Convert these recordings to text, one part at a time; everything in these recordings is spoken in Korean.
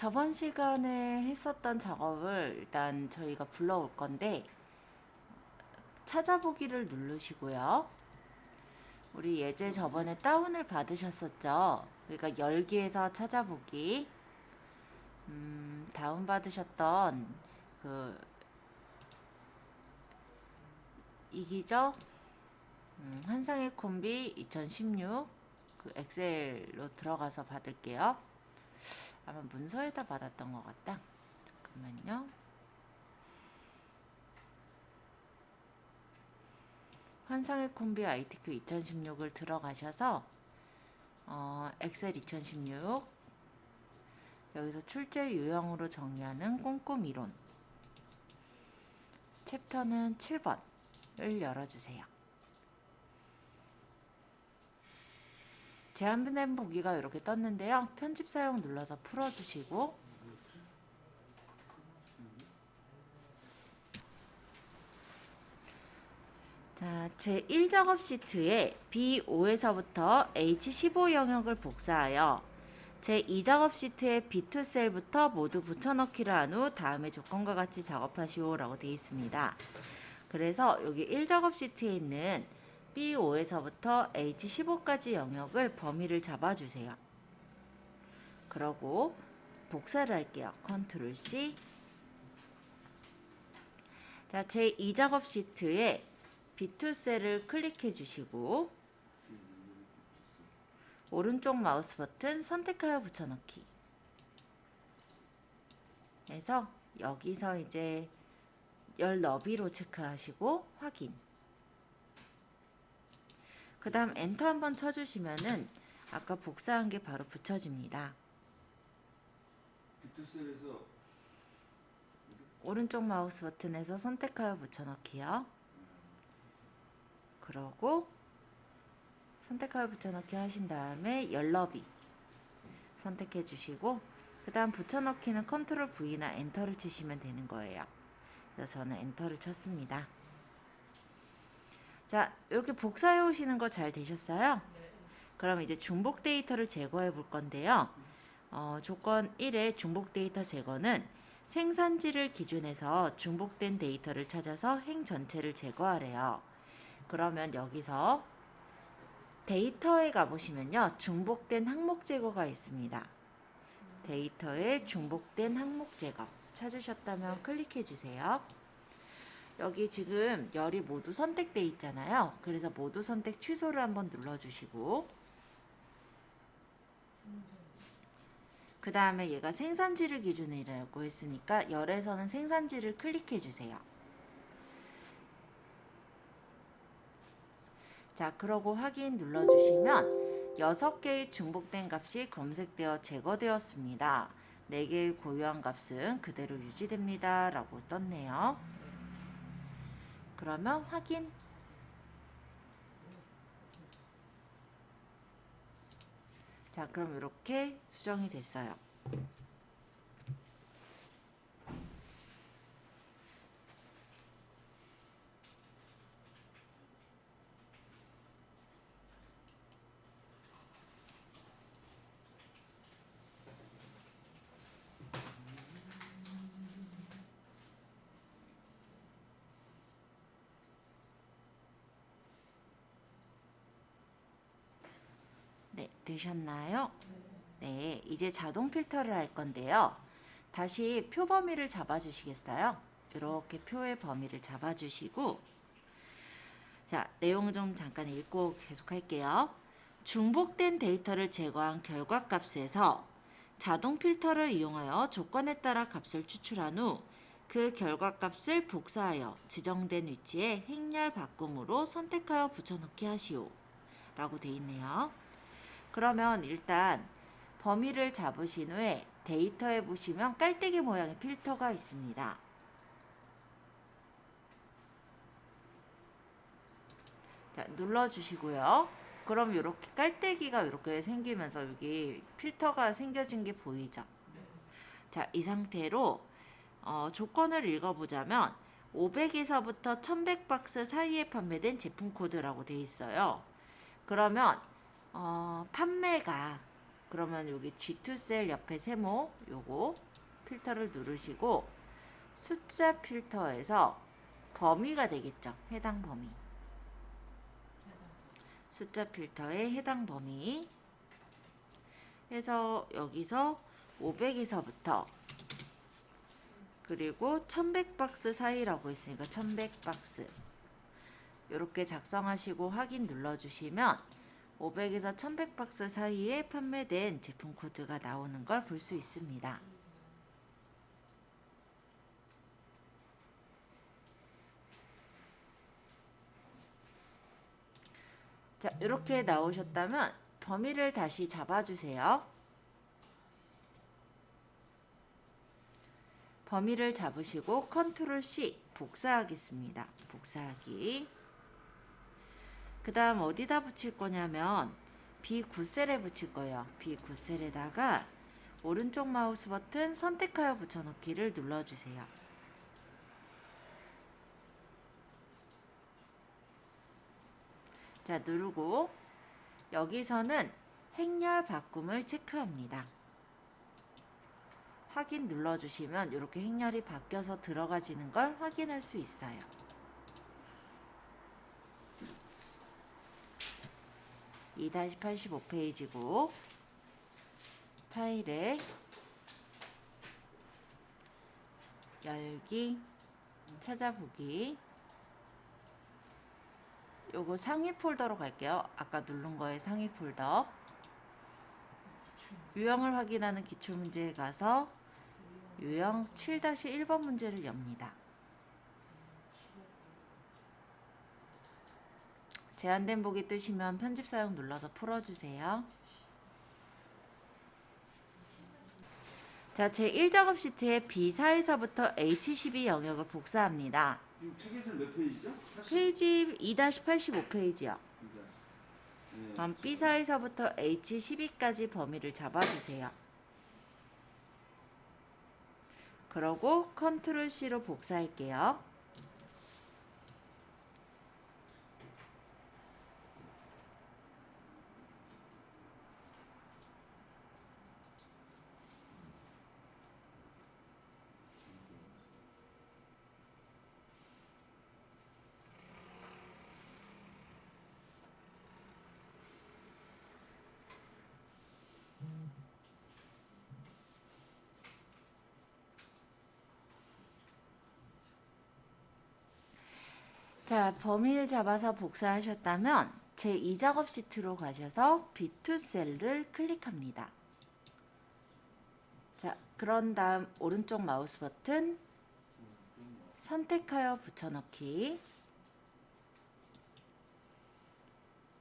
저번 시간에 했었던 작업을 일단 저희가 불러올 건데 찾아보기를 누르시고요. 우리 예제 저번에 다운을 받으셨었죠. 그러니까 열기에서 찾아보기. 다운 받으셨던 그 이기죠? 환상의 콤비 2016 그 엑셀로 들어가서 받을게요. 아마 문서에다 받았던 것 같다. 잠깐만요. 환상의 콤비 ITQ 2016을 들어가셔서 엑셀 2016 여기서 출제 유형으로 정리하는 꼼꼼 이론 챕터는 7번을 열어주세요. 제한된 보기가 이렇게 떴는데요. 편집 사용 눌러서 풀어주시고 자, 제1작업 시트에 B5에서부터 H15 영역을 복사하여 제2작업 시트에 B2 셀부터 모두 붙여넣기를 한 후 다음의 조건과 같이 작업하시오 라고 되어 있습니다. 그래서 여기 1작업 시트에 있는 B5에서부터 H15까지 영역을 범위를 잡아주세요. 그러고 복사를 할게요. 컨트롤 C. 자, 제2작업 시트에 B2 셀을 클릭해 주시고 오른쪽 마우스 버튼 선택하여 붙여넣기 해서 여기서 이제 열 너비로 체크하시고 확인. 그 다음 엔터 한번 쳐주시면은 아까 복사한 게 바로 붙여집니다. 비트셀에서 오른쪽 마우스 버튼에서 선택하여 붙여넣기요. 그러고 선택하여 붙여넣기 하신 다음에 열 너비 선택해 주시고 그 다음 붙여넣기는 컨트롤 V나 엔터를 치시면 되는 거예요. 그래서 저는 엔터를 쳤습니다. 자, 이렇게 복사해 오시는 거 잘 되셨어요? 네. 그럼 이제 중복 데이터를 제거해 볼 건데요. 조건 1의 중복 데이터 제거는 생산지를 기준해서 중복된 데이터를 찾아서 행 전체를 제거하래요. 그러면 여기서 데이터에 가보시면요. 중복된 항목 제거가 있습니다. 데이터에 중복된 항목 제거 찾으셨다면 클릭해 주세요. 여기 지금 열이 모두 선택돼 있잖아요. 그래서 모두 선택 취소를 한번 눌러주시고 그 다음에 얘가 생산지를 기준이라고 했으니까 열에서는 생산지를 클릭해 주세요. 자, 그러고 확인 눌러주시면 6개의 중복된 값이 검색되어 제거되었습니다. 4개의 고유한 값은 그대로 유지됩니다. 라고 떴네요. 그러면 확인. 자, 그럼 이렇게 수정이 됐어요. 네, 되셨나요? 네, 이제 자동 필터를 할 건데요. 다시 표 범위를 잡아주시겠어요? 이렇게 표의 범위를 잡아주시고 자, 내용 좀 잠깐 읽고 계속할게요. 중복된 데이터를 제거한 결과값에서 자동 필터를 이용하여 조건에 따라 값을 추출한 후 그 결과값을 복사하여 지정된 위치에 행렬 바꿈으로 선택하여 붙여넣기 하시오 라고 되어 있네요. 그러면 일단 범위를 잡으신 후에 데이터에 보시면 깔때기 모양의 필터가 있습니다. 자, 눌러주시고요. 그럼 이렇게 깔때기가 이렇게 생기면서 여기 필터가 생겨진 게 보이죠? 자, 이 상태로 조건을 읽어보자면 500에서부터 1100박스 사이에 판매된 제품 코드라고 되어 있어요. 그러면 판매가 그러면 여기 G2 셀 옆에 세모 요거 필터를 누르시고 숫자 필터에서 범위가 되겠죠. 해당 범위. 숫자 필터의 해당 범위 해서 여기서 500에서부터 그리고 1100박스 사이라고 했으니까 1100박스 이렇게 작성하시고 확인 눌러주시면 500에서 1100박스 사이에 판매된 제품 코드가 나오는 걸 볼 수 있습니다. 자, 이렇게 나오셨다면 범위를 다시 잡아주세요. 범위를 잡으시고 컨트롤 C 복사하겠습니다. 복사하기. 그 다음 어디다 붙일 거냐면 B9셀에 붙일 거예요. B9셀에다가 오른쪽 마우스 버튼 선택하여 붙여넣기를 눌러주세요. 자, 누르고 여기서는 행렬 바꿈을 체크합니다. 확인 눌러주시면 이렇게 행렬이 바뀌어서 들어가지는 걸 확인할 수 있어요. (2-85페이지고) 파일에 열기, 찾아보기 요거 상위 폴더로 갈게요. 아까 누른 거에 상위 폴더. 유형을 확인하는 기출문제에 가서 유형 7-1번 문제를 엽니다. 제한된 보기 뜨시면 편집 사용 눌러서 풀어주세요. 자, 제1작업 시트에 B4에서부터 H12 영역을 복사합니다. 책에서는 몇 페이지죠? 페이지 2-85페이지요. 그럼 B4에서부터 H12까지 범위를 잡아주세요. 그러고 컨트롤 C로 복사할게요. 자, 범위를 잡아서 복사하셨다면 제2작업 시트로 가셔서 B2 셀을 클릭합니다. 자, 그런 다음 오른쪽 마우스 버튼 선택하여 붙여넣기.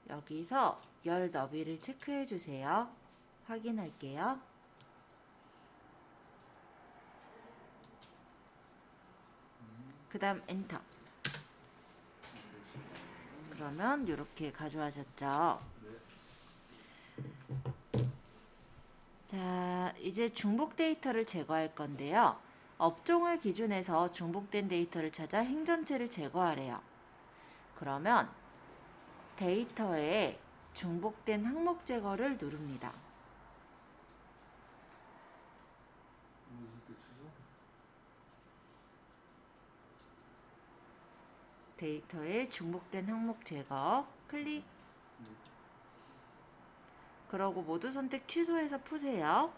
여기서 열 너비를 체크해 주세요. 확인할게요. 그 다음 엔터. 그러면 이렇게 가져와졌죠. 자, 이제 중복 데이터를 제거할 건데요. 업종을 기준해서 중복된 데이터를 찾아 행전체를 제거하래요. 그러면 데이터에 중복된 항목 제거를 누릅니다. 데이터에 중복된 항목 제거 클릭. 그러고 모두 선택 취소해서 푸세요.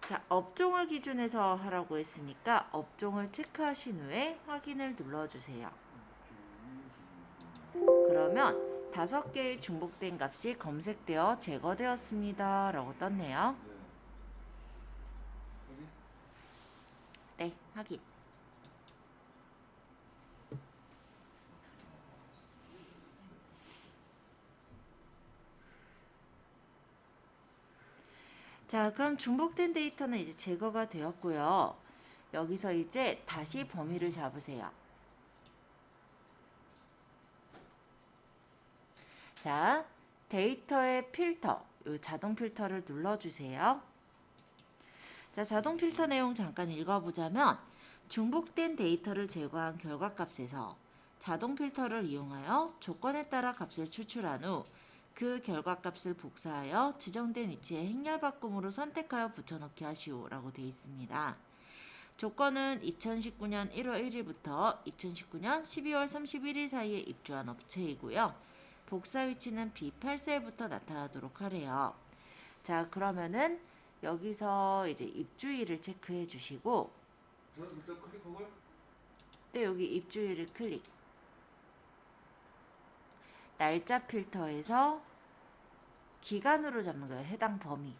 자, 업종을 기준해서 하라고 했으니까 업종을 체크하신 후에 확인을 눌러주세요. 그러면 5개의 중복된 값이 검색되어 제거되었습니다 라고 떴네요. 네, 확인. 자, 그럼 중복된 데이터는 이제 제거가 되었고요. 여기서 이제 다시 범위를 잡으세요. 자, 데이터의 필터, 요 자동 필터를 눌러주세요. 자, 자동 필터 내용 잠깐 읽어보자면 중복된 데이터를 제거한 결과값에서 자동 필터를 이용하여 조건에 따라 값을 추출한 후 그 결과값을 복사하여 지정된 위치에 행렬 바꿈으로 선택하여 붙여넣기 하시오라고 되어 있습니다. 조건은 2019년 1월 1일부터 2019년 12월 31일 사이에 입주한 업체이고요. 복사 위치는 B8셀부터 나타나도록 하래요. 자, 그러면은 여기서 이제 입주일을 체크해 주시고, 일단 클릭하고요. 네, 여기 입주일을 클릭. 날짜 필터에서 기간으로 잡는 거예요. 해당 범위.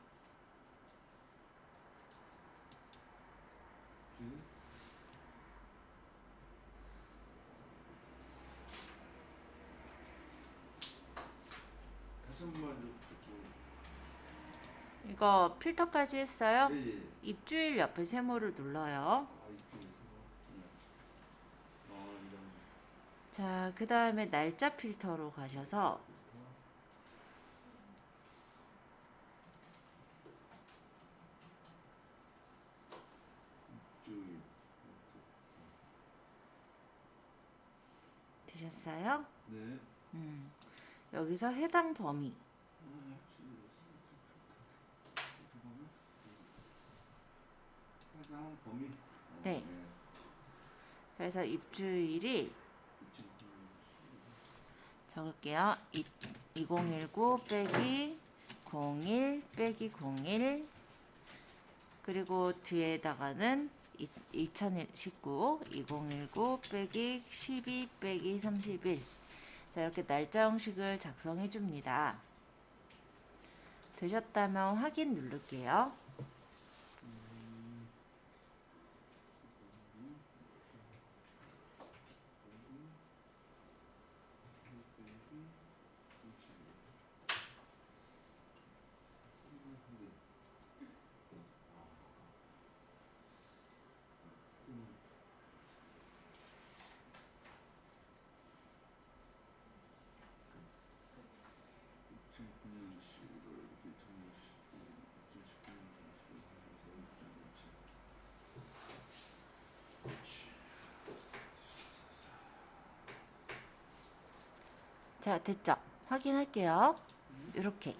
다시 한 번만 좀 이거 필터까지 했어요? 예, 예. 입주일 옆에 세모를 눌러요. 이쪽에서. 이런. 자, 그 다음에 날짜 필터로 가셔서 입주일. 되셨어요? 네. 여기서 해당 범위. 해당 범위. 네. 그래서 입주일이 적을게요. 2019 빼기 01 빼기 01 그리고 뒤에다가는 2019 2019 빼기 12 빼기 31. 자, 이렇게 날짜 형식을 작성해 줍니다. 되셨다면 확인 누를게요. 자, 됐죠? 확인할게요. 이렇게.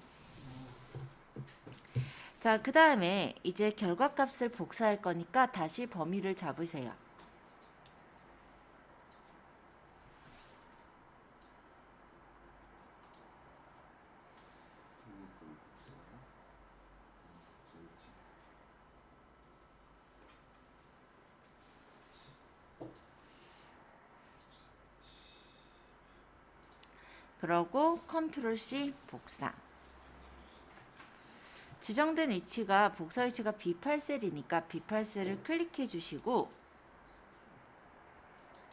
자, 그 다음에 이제 결과값을 복사할 거니까 다시 범위를 잡으세요. 그러고 컨트롤 C 복사. 지정된 위치가 복사 위치가 B8셀이니까 B8셀을 클릭해 주시고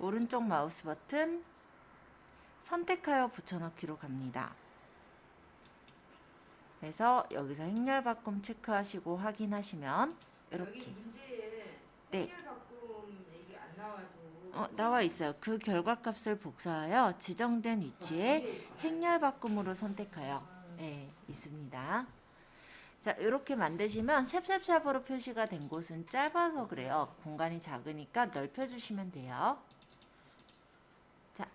오른쪽 마우스 버튼 선택하여 붙여넣기로 갑니다. 그래서 여기서 행렬 바꿈 체크하시고 확인하시면 이렇게. 여기 문제에 네. 행렬 바꿈 얘기 안 나와도 나와 있어요. 그 결과값을 복사하여 지정된 위치에 행렬 바꿈으로 선택하여 네, 있습니다. 자, 이렇게 만드시면 샵샵샵으로 표시가 된 곳은 짧아서 그래요. 공간이 작으니까 넓혀주시면 돼요. 자,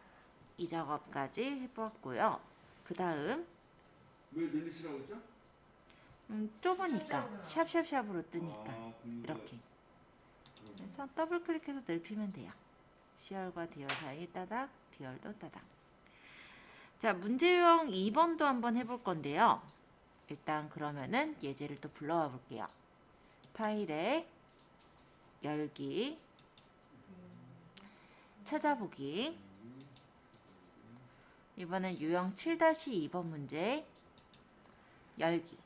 이 작업까지 해보았고요. 그 다음 왜 내리시라고 했죠? 좁으니까 샵샵샵으로 뜨니까 그러니까 이렇게. 그래서 더블 클릭해서 넓히면 돼요. C열과 D열 사이 따닥, D열도 따닥. 자, 문제 유형 2번도 한번 해볼 건데요. 일단 그러면은 예제를 또 불러와 볼게요. 파일에 열기, 찾아보기. 이번엔 유형 7-2번 문제 열기.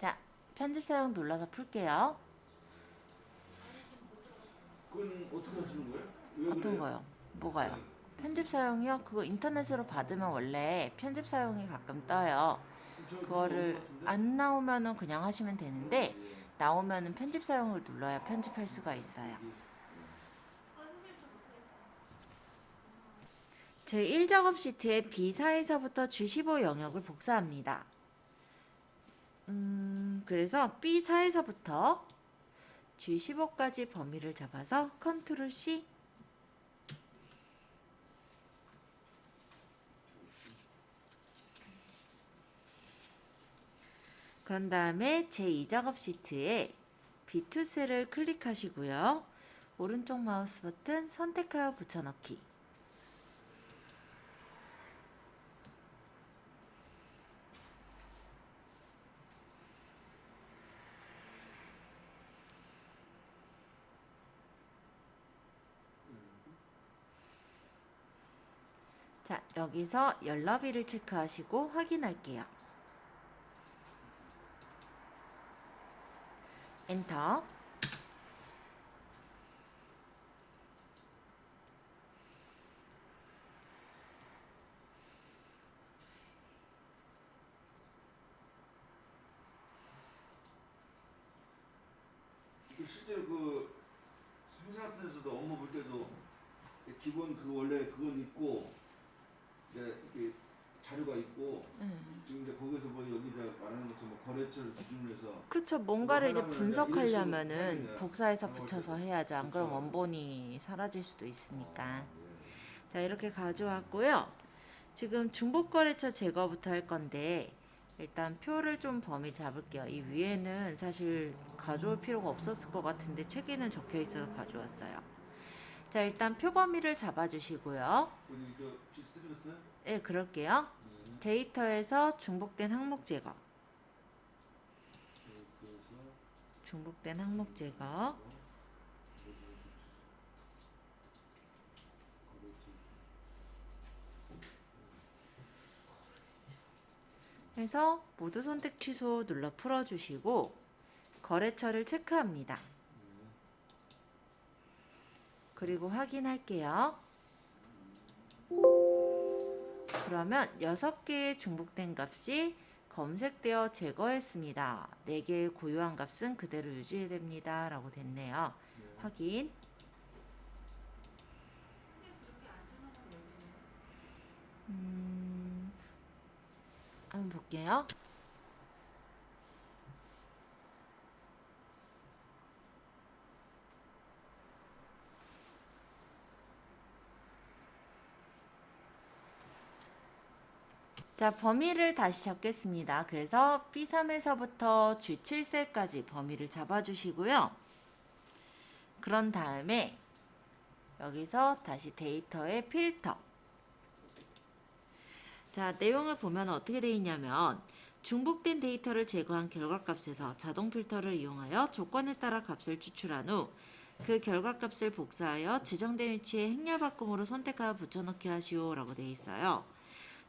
자, 편집 사용 눌러서 풀게요. 그건 어떻게 하시는 거예요? 왜 어떤 그래요? 거요? 뭐가요? 편집 사용이요? 그거 인터넷으로 받으면 원래 편집 사용이 가끔 떠요. 그거를 안 나오면은 그냥 하시면 되는데 나오면은 편집 사용을 눌러야 편집할 수가 있어요. 제1작업 시트의 B4에서부터 G15 영역을 복사합니다. 그래서 B4에서부터 G15까지 범위를 잡아서 컨트롤 C. 그런 다음에 제2작업 시트에 B2 셀을 클릭하시고요. 오른쪽 마우스 버튼 선택하여 붙여넣기. 자, 여기서 열너비를 체크하시고 확인할게요. 엔터. 실제로 그 회사 같은 데서도 업무 볼 때도 기본 그 원래 그건 있고 이제 이게 자료가 있고 지금 이제 거기서 뭐 여기 이제 말하는 것처럼 뭐 거래처를 기준으로 해서 그쵸. 뭔가를 이제 하려면 분석하려면은 이런 식으로 복사해서 나올 붙여서 때도. 해야죠. 안 그럼 그쵸. 원본이 사라질 수도 있으니까. 예. 자, 이렇게 가져왔고요. 지금 중복거래처 제거부터 할 건데 일단 표를 좀 범위 잡을게요. 이 위에는 사실 가져올 필요가 없었을 것 같은데 책에는 적혀 있어서 가져왔어요. 자, 일단 표 범위를 잡아주시고요. 우리 저 B3부터 네, 그럴게요. 데이터에서 중복된 항목 제거. 중복된 항목 제거. 해서 모두 선택 취소 눌러 풀어주시고 거래처를 체크합니다. 그리고 확인할게요. 그러면 6개의 중복된 값이 검색되어 제거했습니다. 4개의 고유한 값은 그대로 유지해야 됩니다. 라고 됐네요. 확인. 한번 볼게요. 자, 범위를 다시 잡겠습니다. 그래서 B3에서부터 G7셀까지 범위를 잡아주시고요. 그런 다음에 여기서 다시 데이터의 필터. 자, 내용을 보면 어떻게 되어 있냐면 중복된 데이터를 제거한 결과값에서 자동 필터를 이용하여 조건에 따라 값을 추출한 후 그 결과값을 복사하여 지정된 위치에 행렬바꿈으로 선택하여 붙여넣기 하시오 라고 되어 있어요.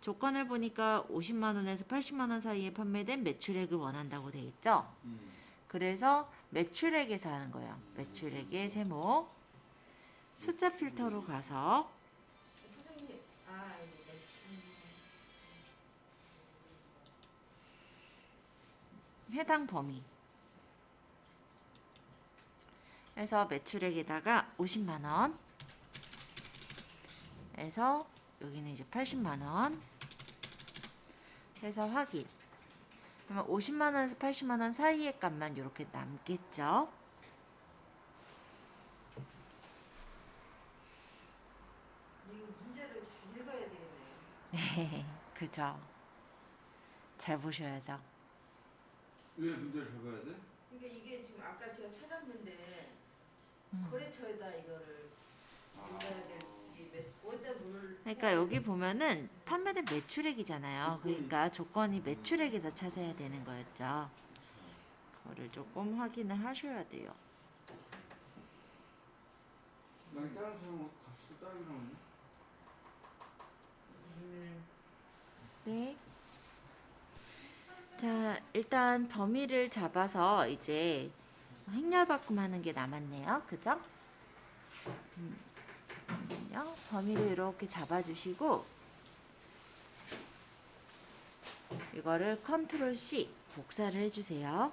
조건을 보니까 50만원에서 80만원 사이에 판매된 매출액을 원한다고 되어 있죠. 그래서 매출액에서 하는 거예요. 매출액의 세모. 숫자 필터로 가서 선생님, 해당 범위 해서 매출액에다가 50만원 해서 여기는 이제 80만원 해서 확인. 그러면 50만원에서 80만원 사이의 값만 이렇게 남겠죠. 이거 문제를 잘 읽어야 되겠네요. 네, 그죠. 잘 보셔야죠. 왜 문제를 적어야 돼? 그러니까 이게 지금 아까 제가 찾았는데 거래처에다 이거를 넣어야 될지 어디다 놓을. 그러니까 여기 보면은 판매된 매출액이잖아요. 그러니까 조건이 매출액에서 찾아야 되는 거였죠. 그거를 조금 확인을 하셔야 돼요. 난 다른 사람 값이 또 다르게 나오네. 네. 자, 일단 범위를 잡아서 이제 행렬바꿈 하는 게 남았네요. 그죠? 잠깐만요. 범위를 이렇게 잡아주시고 이거를 컨트롤 C 복사를 해주세요.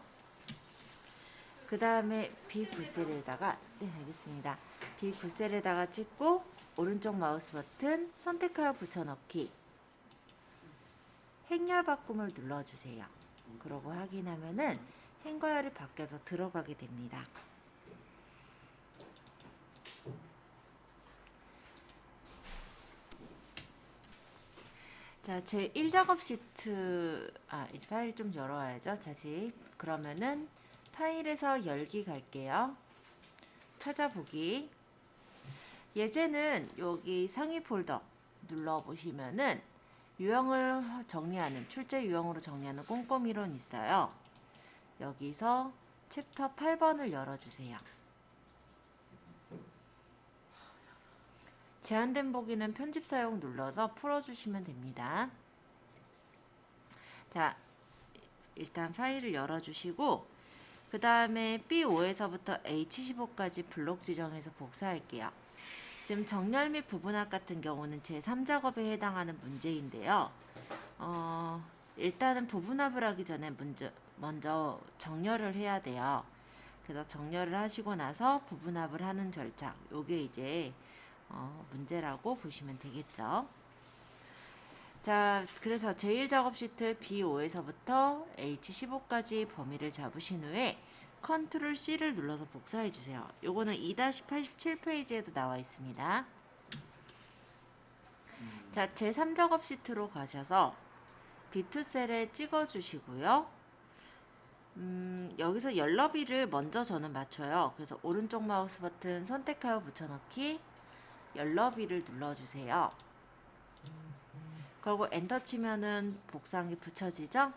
그 다음에 B9셀에다가 네 알겠습니다. B9셀에다가 찍고 오른쪽 마우스 버튼 선택하여 붙여넣기 행렬 바꿈을 눌러주세요. 그러고 확인하면은 행과열이 바뀌어서 들어가게 됩니다. 자, 제 1작업 시트, 이제 파일 좀 열어야죠. 자지. 그러면은 파일에서 열기 갈게요. 찾아보기. 예제는 여기 상위 폴더 눌러보시면은 유형을 정리하는, 출제 유형으로 정리하는 꼼꼼이론 있어요. 여기서 챕터 8번을 열어주세요. 제한된 보기는 편집 사용 눌러서 풀어주시면 됩니다. 자, 일단 파일을 열어주시고 그 다음에 B5에서부터 H15까지 블록 지정해서 복사할게요. 지금 정렬 및 부분합 같은 경우는 제3작업에 해당하는 문제인데요. 일단은 부분합을 하기 전에 먼저 정렬을 해야 돼요. 그래서 정렬을 하시고 나서 부분합을 하는 절차, 요게 이제 문제라고 보시면 되겠죠. 자, 그래서 제1작업 시트 B5에서부터 H15까지 범위를 잡으신 후에 컨트롤 C를 눌러서 복사해 주세요. 요거는 2-87페이지에도 나와 있습니다. 자, 제3작업 시트로 가셔서 B2셀에 찍어 주시고요. 여기서 열너비를 먼저 저는 맞춰요. 그래서 오른쪽 마우스 버튼 선택하여 붙여넣기 열너비를 눌러주세요. 그리고 엔터 치면은 복사한 게 붙여지죠?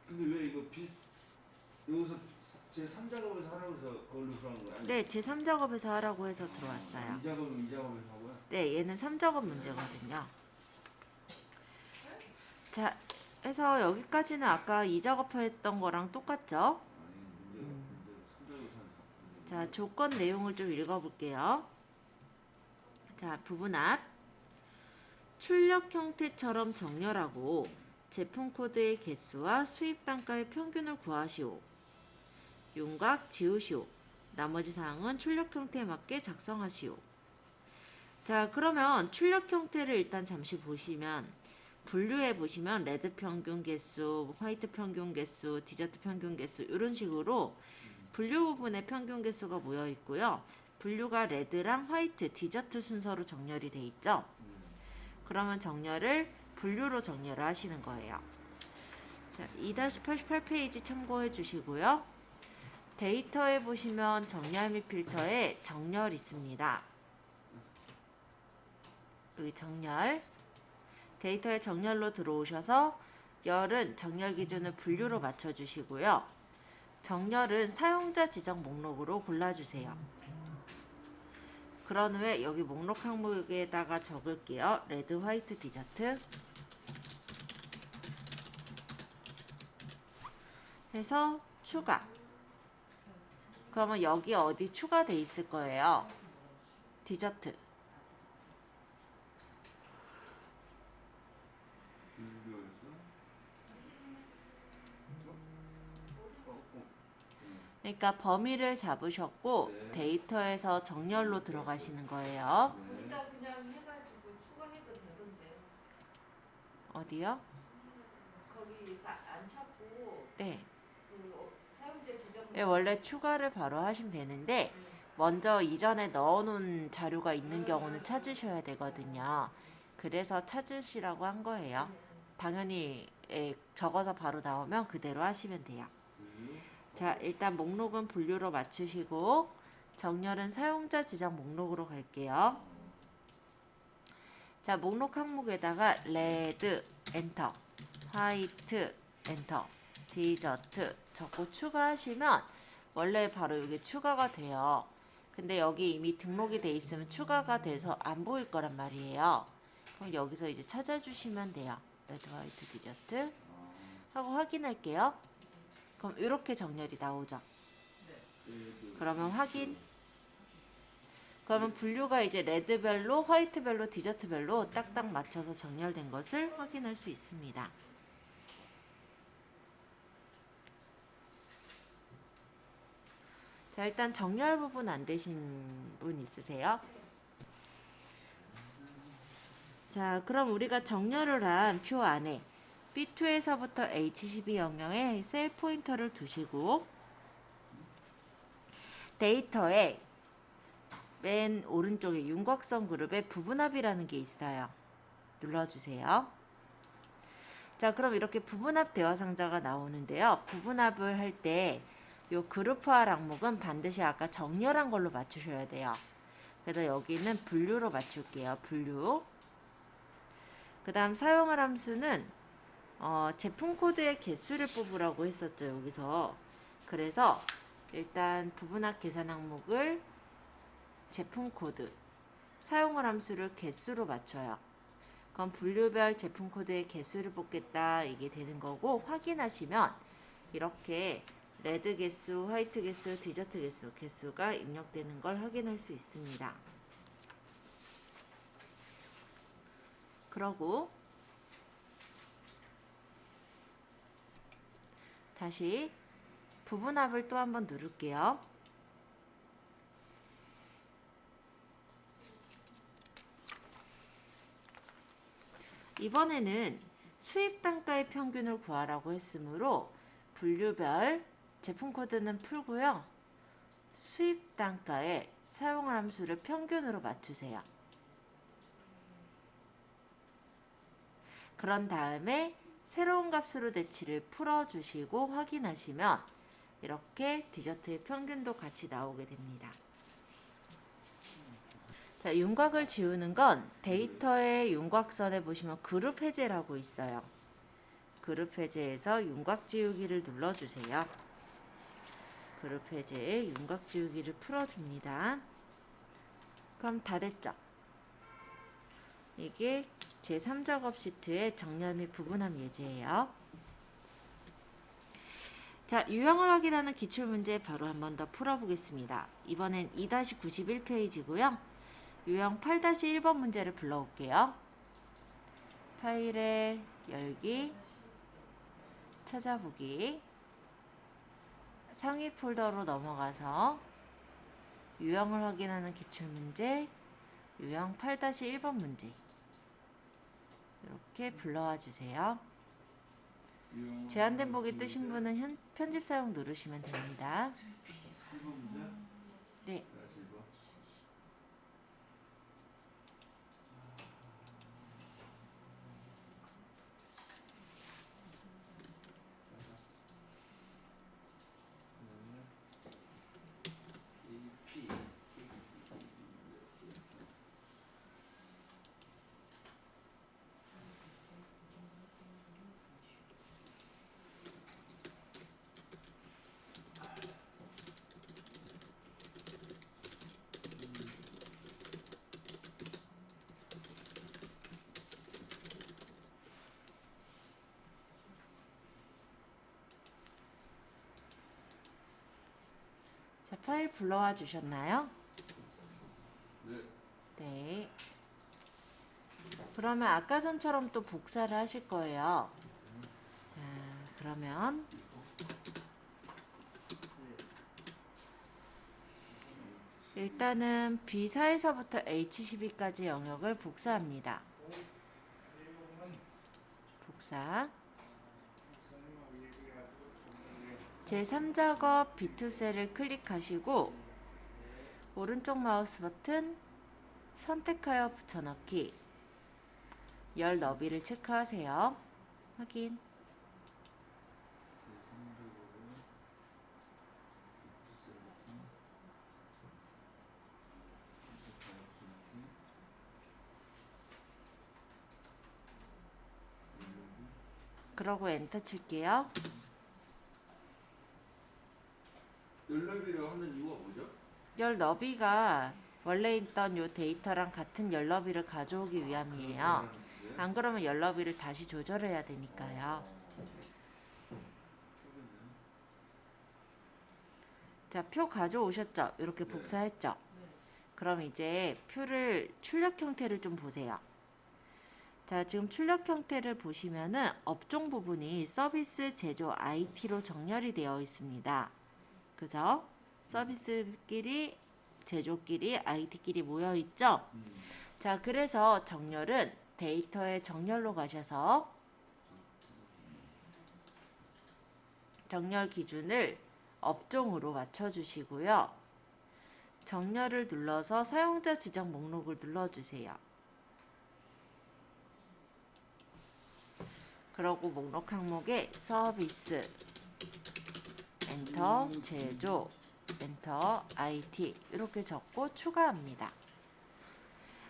근데 왜 이거 여기서 제 3작업에서 하라고 해서 그걸로 들어간 거야? 네, 제3작업에서 하라고 해서 들어왔어요. 2작업은 2작업에서 하고요? 네, 얘는 3작업 문제거든요. 자, 해서 여기까지는 아까 2작업 했던 거랑 똑같죠? 아니, 문제 3작업에서 하는 자, 조건 내용을 좀 읽어볼게요. 자, 부분합. 출력 형태처럼 정렬하고 제품 코드의 개수와 수입 단가의 평균을 구하시오. 윤곽 지우시오. 나머지 사항은 출력 형태에 맞게 작성하시오. 자, 그러면 출력 형태를 일단 잠시 보시면 분류해 보시면 레드 평균 개수, 화이트 평균 개수, 디저트 평균 개수 이런 식으로 분류 부분에 평균 개수가 모여 있고요. 분류가 레드랑 화이트, 디저트 순서로 정렬이 돼 있죠. 그러면 정렬을 분류로 정렬을 하시는 거예요. 자, 2-88페이지 참고해 주시고요. 데이터에 보시면 정렬 및 필터에 정렬 있습니다. 여기 정렬. 데이터에 정렬로 들어오셔서 열은 정렬 기준을 분류로 맞춰주시고요. 정렬은 사용자 지정 목록으로 골라주세요. 그런 후에 여기 목록 항목에다가 적을게요. 레드, 화이트, 디저트 해서 추가. 그러면 여기 어디 추가돼 있을 거예요. 디저트. 그러니까 범위를 잡으셨고 네. 데이터에서 정렬로 들어가시는 거예요. 거기다 그냥 해가지고 추가해도 되던데. 어디요? 거기 안 찾고 네. 그 사용자 지정. 네, 원래 추가를 바로 하시면 되는데 먼저 이전에 넣어놓은 자료가 있는 경우는 찾으셔야 되거든요. 그래서 찾으시라고 한 거예요. 당연히 적어서 바로 나오면 그대로 하시면 돼요. 자, 일단 목록은 분류로 맞추시고 정렬은 사용자 지정 목록으로 갈게요. 자, 목록 항목에다가 레드 엔터, 화이트 엔터, 디저트 적고 추가하시면 원래 바로 이게 추가가 돼요. 근데 여기 이미 등록이 돼 있으면 추가가 돼서 안 보일 거란 말이에요. 그럼 여기서 이제 찾아주시면 돼요. 레드, 화이트, 디저트 하고 확인할게요. 그럼 이렇게 정렬이 나오죠. 그러면 확인. 그러면 분류가 이제 레드별로, 화이트별로, 디저트별로 딱딱 맞춰서 정렬된 것을 확인할 수 있습니다. 자, 일단 정렬 부분 안 되신 분 있으세요? 자, 그럼 우리가 정렬을 한 표 안에 B2에서부터 H12 영역에 셀 포인터를 두시고 데이터에 맨 오른쪽에 윤곽선 그룹에 부분합이라는 게 있어요. 눌러주세요. 자, 그럼 이렇게 부분합 대화 상자가 나오는데요. 부분합을 할 때 요 그룹화할 항목은 반드시 아까 정렬한 걸로 맞추셔야 돼요. 그래서 여기는 분류로 맞출게요. 분류. 그 다음 사용할 함수는 제품 코드의 개수를 뽑으라고 했었죠. 여기서. 그래서 일단 부분합 계산 항목을 제품 코드, 사용할 함수를 개수로 맞춰요. 그럼 분류별 제품 코드의 개수를 뽑겠다 이게 되는 거고, 확인하시면 이렇게 레드 개수, 화이트 개수, 디저트 개수, 개수가 입력되는 걸 확인할 수 있습니다. 그러고 다시 부분합을 또 한번 누를게요. 이번에는 수입 단가의 평균을 구하라고 했으므로 분류별 제품 코드는 풀고요. 수입 단가에 사용할 함수를 평균으로 맞추세요. 그런 다음에 새로운 값으로 대치를 풀어주시고 확인하시면 이렇게 디저트의 평균도 같이 나오게 됩니다. 자, 윤곽을 지우는 건 데이터의 윤곽선에 보시면 그룹 해제라고 있어요. 그룹 해제에서 윤곽 지우기를 눌러주세요. 그룹 해제에 윤곽 지우기를 풀어줍니다. 그럼 다 됐죠? 이게 제3작업 시트의 정렬 및 부분합 예제예요. 자, 유형을 확인하는 기출문제 바로 한 번 더 풀어보겠습니다. 이번엔 2-91페이지고요. 유형 8-1번 문제를 불러올게요. 파일에 열기, 찾아보기, 상위 폴더로 넘어가서 유형을 확인하는 기출문제, 유형 8-1번 문제 이렇게 불러와 주세요. 제한된 보기 뜨신 분은 편집 사용 누르시면 됩니다. 네. 자, 파일 불러와 주셨나요? 네. 네. 그러면 아까 전처럼 또 복사를 하실 거예요. 자, 그러면 일단은 B4에서부터 H12까지 영역을 복사합니다. 복사. 제3작업 B2셀을 클릭하시고 오른쪽 마우스 버튼 선택하여 붙여넣기, 열 너비를 체크하세요. 확인. 그러고 엔터 칠게요. 열너비를 하는 이유가 뭐죠? 열 너비가 원래 있던 요 데이터랑 같은 열 너비를 가져오기 위함이에요. 안 그러면 열 너비를 다시 조절해야 되니까요. 자, 표 가져오셨죠? 이렇게 복사했죠? 그럼 이제 표를 출력 형태를 좀 보세요. 자, 지금 출력 형태를 보시면은 업종 부분이 서비스, 제조, IT로 정렬이 되어 있습니다. 그죠? 서비스끼리, 제조끼리, IT끼리 모여 있죠? 자, 그래서 정렬은 데이터의 정렬로 가셔서 정렬 기준을 업종으로 맞춰주시고요. 정렬을 눌러서 사용자 지정 목록을 눌러주세요. 그러고 목록 항목에 서비스, 엔터, 제조, 엔터, IT 이렇게 적고 추가합니다.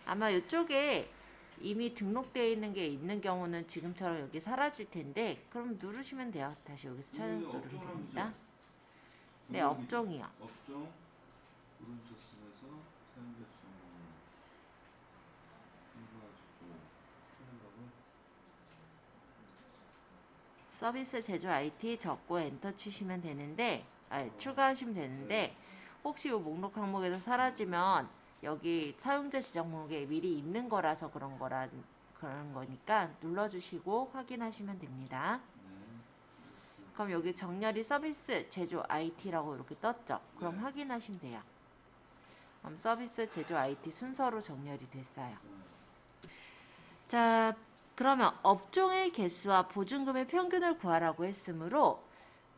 아마 이쪽에 이미 등록되어 있는 게 있는 경우는 지금처럼 여기 사라질 텐데 그럼 누르시면 돼요. 다시 여기서 찾아서 누르면 됩니다. 네, 업종이요. 업종 오른쪽 선에서 사용자 수정 서비스, 제조, IT 적고 엔터 치시면 되는데 추가하시면 되는데 혹시 이 목록 항목에서 사라지면 여기 사용자 지정 목록에 미리 있는 거라서 그런 거니까 눌러주시고 확인하시면 됩니다. 그럼 여기 정렬이 서비스, 제조, IT라고 이렇게 떴죠? 그럼 확인하시면 돼요. 그럼 서비스, 제조, IT 순서로 정렬이 됐어요. 자, 그러면 업종의 개수와 보증금의 평균을 구하라고 했으므로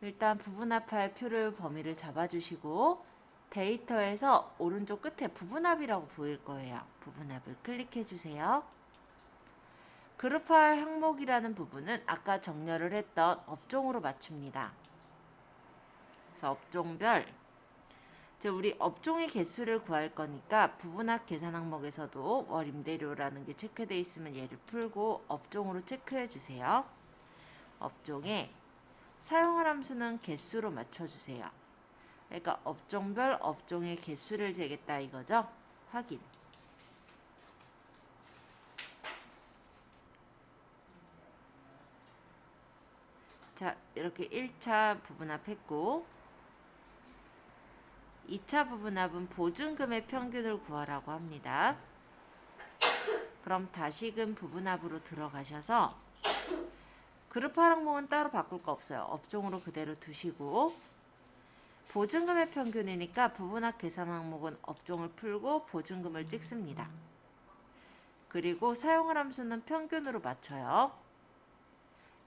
일단 부분합할 표를 범위를 잡아주시고 데이터에서 오른쪽 끝에 부분합이라고 보일 거예요. 부분합을 클릭해 주세요. 그룹할 항목이라는 부분은 아까 정렬을 했던 업종으로 맞춥니다. 그래서 업종별 우리 업종의 개수를 구할 거니까 부분합 계산 항목에서도 월 임대료라는 게 체크되어 있으면 얘를 풀고 업종으로 체크해 주세요. 업종에 사용할 함수는 개수로 맞춰주세요. 그러니까 업종별 업종의 개수를 재겠다 이거죠. 확인. 자, 이렇게 1차 부분합했고 2차 부분합은 보증금의 평균을 구하라고 합니다. 그럼 다시금 부분합으로 들어가셔서 그룹할 항목은 따로 바꿀 거 없어요. 업종으로 그대로 두시고 보증금의 평균이니까 부분합 계산 항목은 업종을 풀고 보증금을 찍습니다. 그리고 사용할 함수는 평균으로 맞춰요.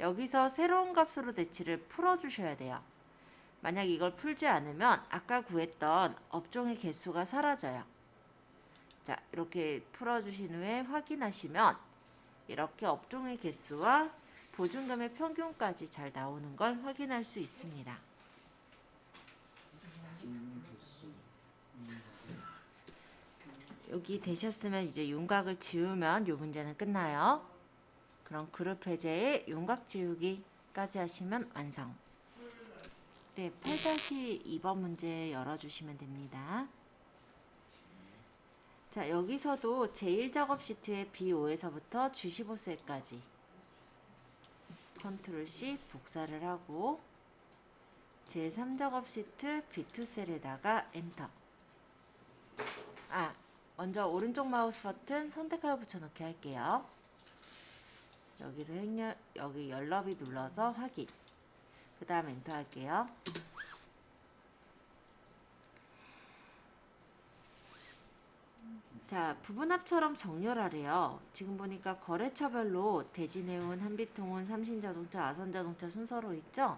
여기서 새로운 값으로 대치를 풀어주셔야 돼요. 만약 이걸 풀지 않으면 아까 구했던 업종의 개수가 사라져요. 자, 이렇게 풀어주신 후에 확인하시면 이렇게 업종의 개수와 보증금의 평균까지 잘 나오는 걸 확인할 수 있습니다. 여기 되셨으면 이제 윤곽을 지우면 이 문제는 끝나요. 그럼 그룹 해제에 윤곽 지우기까지 하시면 완성. 네, 8-2번 문제 열어주시면 됩니다. 자, 여기서도 제1작업 시트의 B5에서부터 G15셀까지 컨트롤 C 복사를 하고 제3작업 시트 B2셀에다가 엔터. 먼저 오른쪽 마우스 버튼 선택하여 붙여넣기 할게요. 여기서 여기 열너비 눌러서 확인. 그 다음 엔터 할게요. 자, 부분합처럼 정렬하래요. 지금 보니까 거래처별로 대진해운, 한빛통운, 삼신자동차, 아산자동차 순서로 있죠?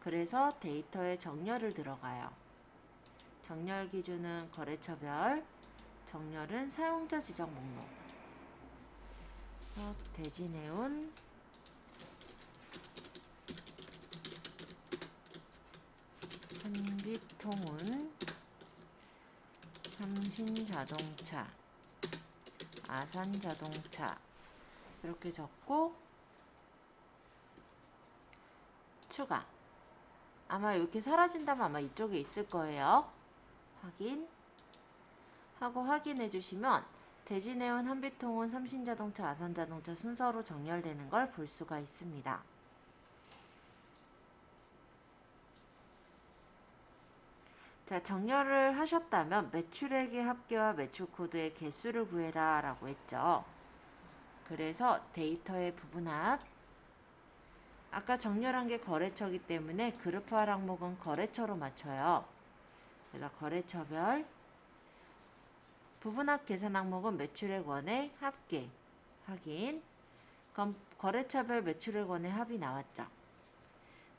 그래서 데이터에 정렬을 들어가요. 정렬 기준은 거래처별, 정렬은 사용자 지정 목록. 대진해운, 한빛통운, 삼신자동차, 아산자동차 이렇게 적고 추가. 아마 이렇게 사라진다면 아마 이쪽에 있을 거예요. 확인 하고 확인해 주시면 대진해운, 한빛통운, 삼신자동차, 아산자동차 순서로 정렬되는 걸 볼 수가 있습니다. 자, 정렬을 하셨다면 매출액의 합계와 매출 코드의 개수를 구해라 라고 했죠. 그래서 데이터의 부분합, 아까 정렬한 게 거래처이기 때문에 그룹화 항목은 거래처로 맞춰요. 그래서 거래처별 부분합 계산 항목은 매출액원의 합계 확인. 그럼 거래처별 매출액원의 합이 나왔죠.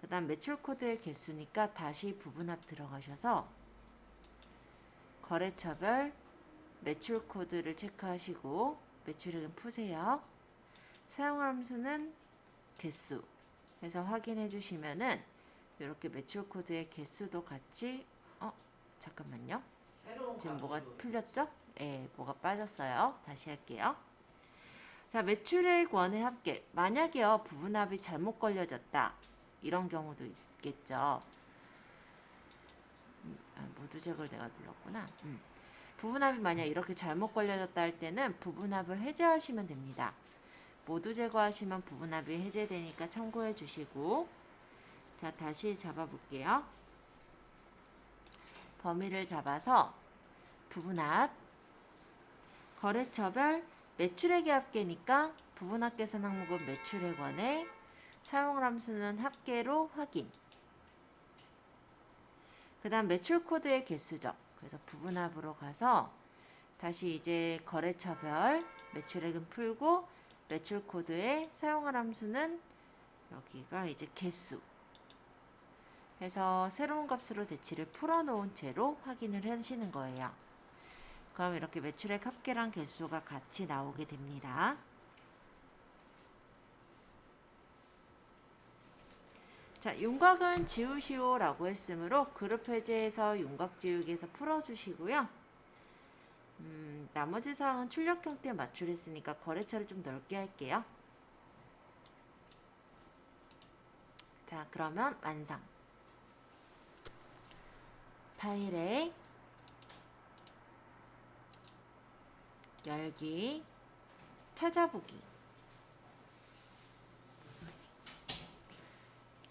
그 다음 매출 코드의 개수니까 다시 부분합 들어가셔서 거래처별 매출 코드를 체크하시고 매출액은 푸세요. 사용함수는 개수 해서 확인해 주시면은 이렇게 매출 코드의 개수도 같이 잠깐만요. 지금 뭐가 풀렸죠? 네, 뭐가 빠졌어요. 다시 할게요. 자, 매출액 원의 합계. 만약에요, 부분합이 잘못 걸려졌다. 이런 경우도 있겠죠. 모두 제거를 내가 눌렀구나. 부분합이 만약 이렇게 잘못 걸려졌다 할 때는 부분합을 해제하시면 됩니다. 모두 제거하시면 부분합이 해제되니까 참고해 주시고, 자, 다시 잡아볼게요. 범위를 잡아서 부분합, 거래처별 매출액의 합계니까 부분합 계산 항목은 매출액원의 사용함수는 합계로 확인. 그 다음 매출 코드의 개수죠. 그래서 부분합으로 가서 다시 이제 거래처별 매출액은 풀고 매출 코드의 사용함수는 여기가 이제 개수 해서 새로운 값으로 대치를 풀어놓은 채로 확인을 하시는 거예요. 그럼 이렇게 매출액 합계랑 개수가 같이 나오게 됩니다. 자, 윤곽은 지우시오 라고 했으므로 그룹 해제해서 윤곽 지우기에서 풀어주시고요. 나머지 사항은 출력 형태에 맞출했으니까 거래처를 좀 넓게 할게요. 자, 그러면 완성. 파일에 열기, 찾아보기.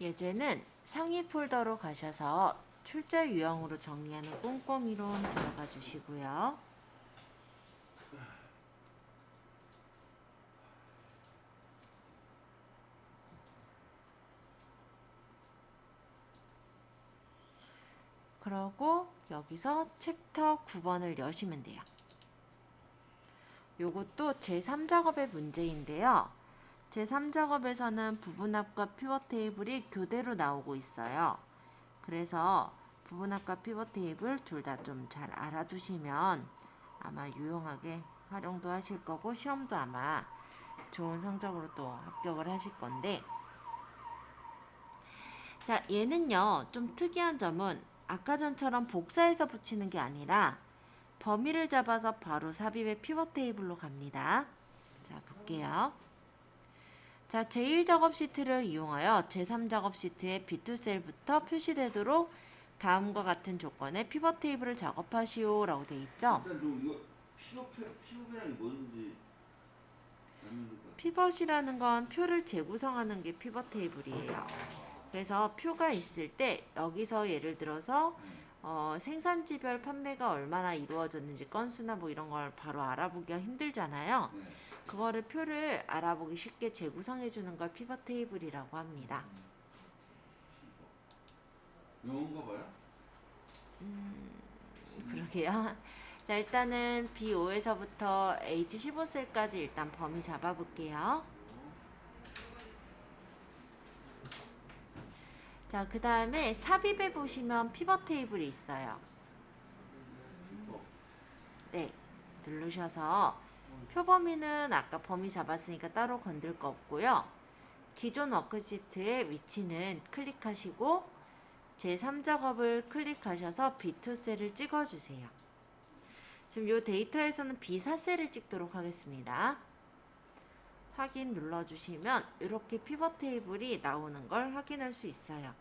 예제는 상위 폴더로 가셔서 출제 유형으로 정리하는 꼼꼼이론 들어가 주시고요. 그러고 여기서 챕터 9번을 여시면 돼요. 요것도 제3작업의 문제인데요. 제3작업에서는 부분합과 피벗 테이블이 교대로 나오고 있어요. 그래서 부분합과 피벗 테이블 둘 다 좀 잘 알아두시면 아마 유용하게 활용도 하실 거고 시험도 아마 좋은 성적으로 또 합격을 하실 건데, 자, 얘는요 좀 특이한 점은 아까 전처럼 복사해서 붙이는 게 아니라 범위를 잡아서 바로 삽입의 피벗 테이블로 갑니다. 자, 볼게요. 자, 제1작업 시트를 이용하여 제3작업 시트의 B2셀부터 표시되도록 다음과 같은 조건의 피벗 테이블을 작업하시오 라고 되어 있죠. 일단 좀 이거 피벗이라는 게 뭔지 피벗이라는 건 표를 재구성하는 게 피벗 테이블이에요. 그래서 표가 있을 때 여기서 예를 들어서 생산지별 판매가 얼마나 이루어졌는지 건수나 뭐 이런 걸 바로 알아보기가 힘들잖아요. 네. 그거를 표를 알아보기 쉽게 재구성해 주는 걸 피벗 테이블이라고 합니다. 영어인가 봐요? 그러게요. 자, 일단은 B5에서부터 H15셀까지 일단 범위 잡아볼게요. 자, 그 다음에 삽입에 보시면 피벗 테이블이 있어요. 네, 누르셔서 표 범위는 아까 범위 잡았으니까 따로 건들 거 없고요. 기존 워크시트의 위치는 클릭하시고 제3작업을 클릭하셔서 B2셀을 찍어주세요. 지금 이 데이터에서는 B4셀을 찍도록 하겠습니다. 확인 눌러주시면 이렇게 피벗 테이블이 나오는 걸 확인할 수 있어요.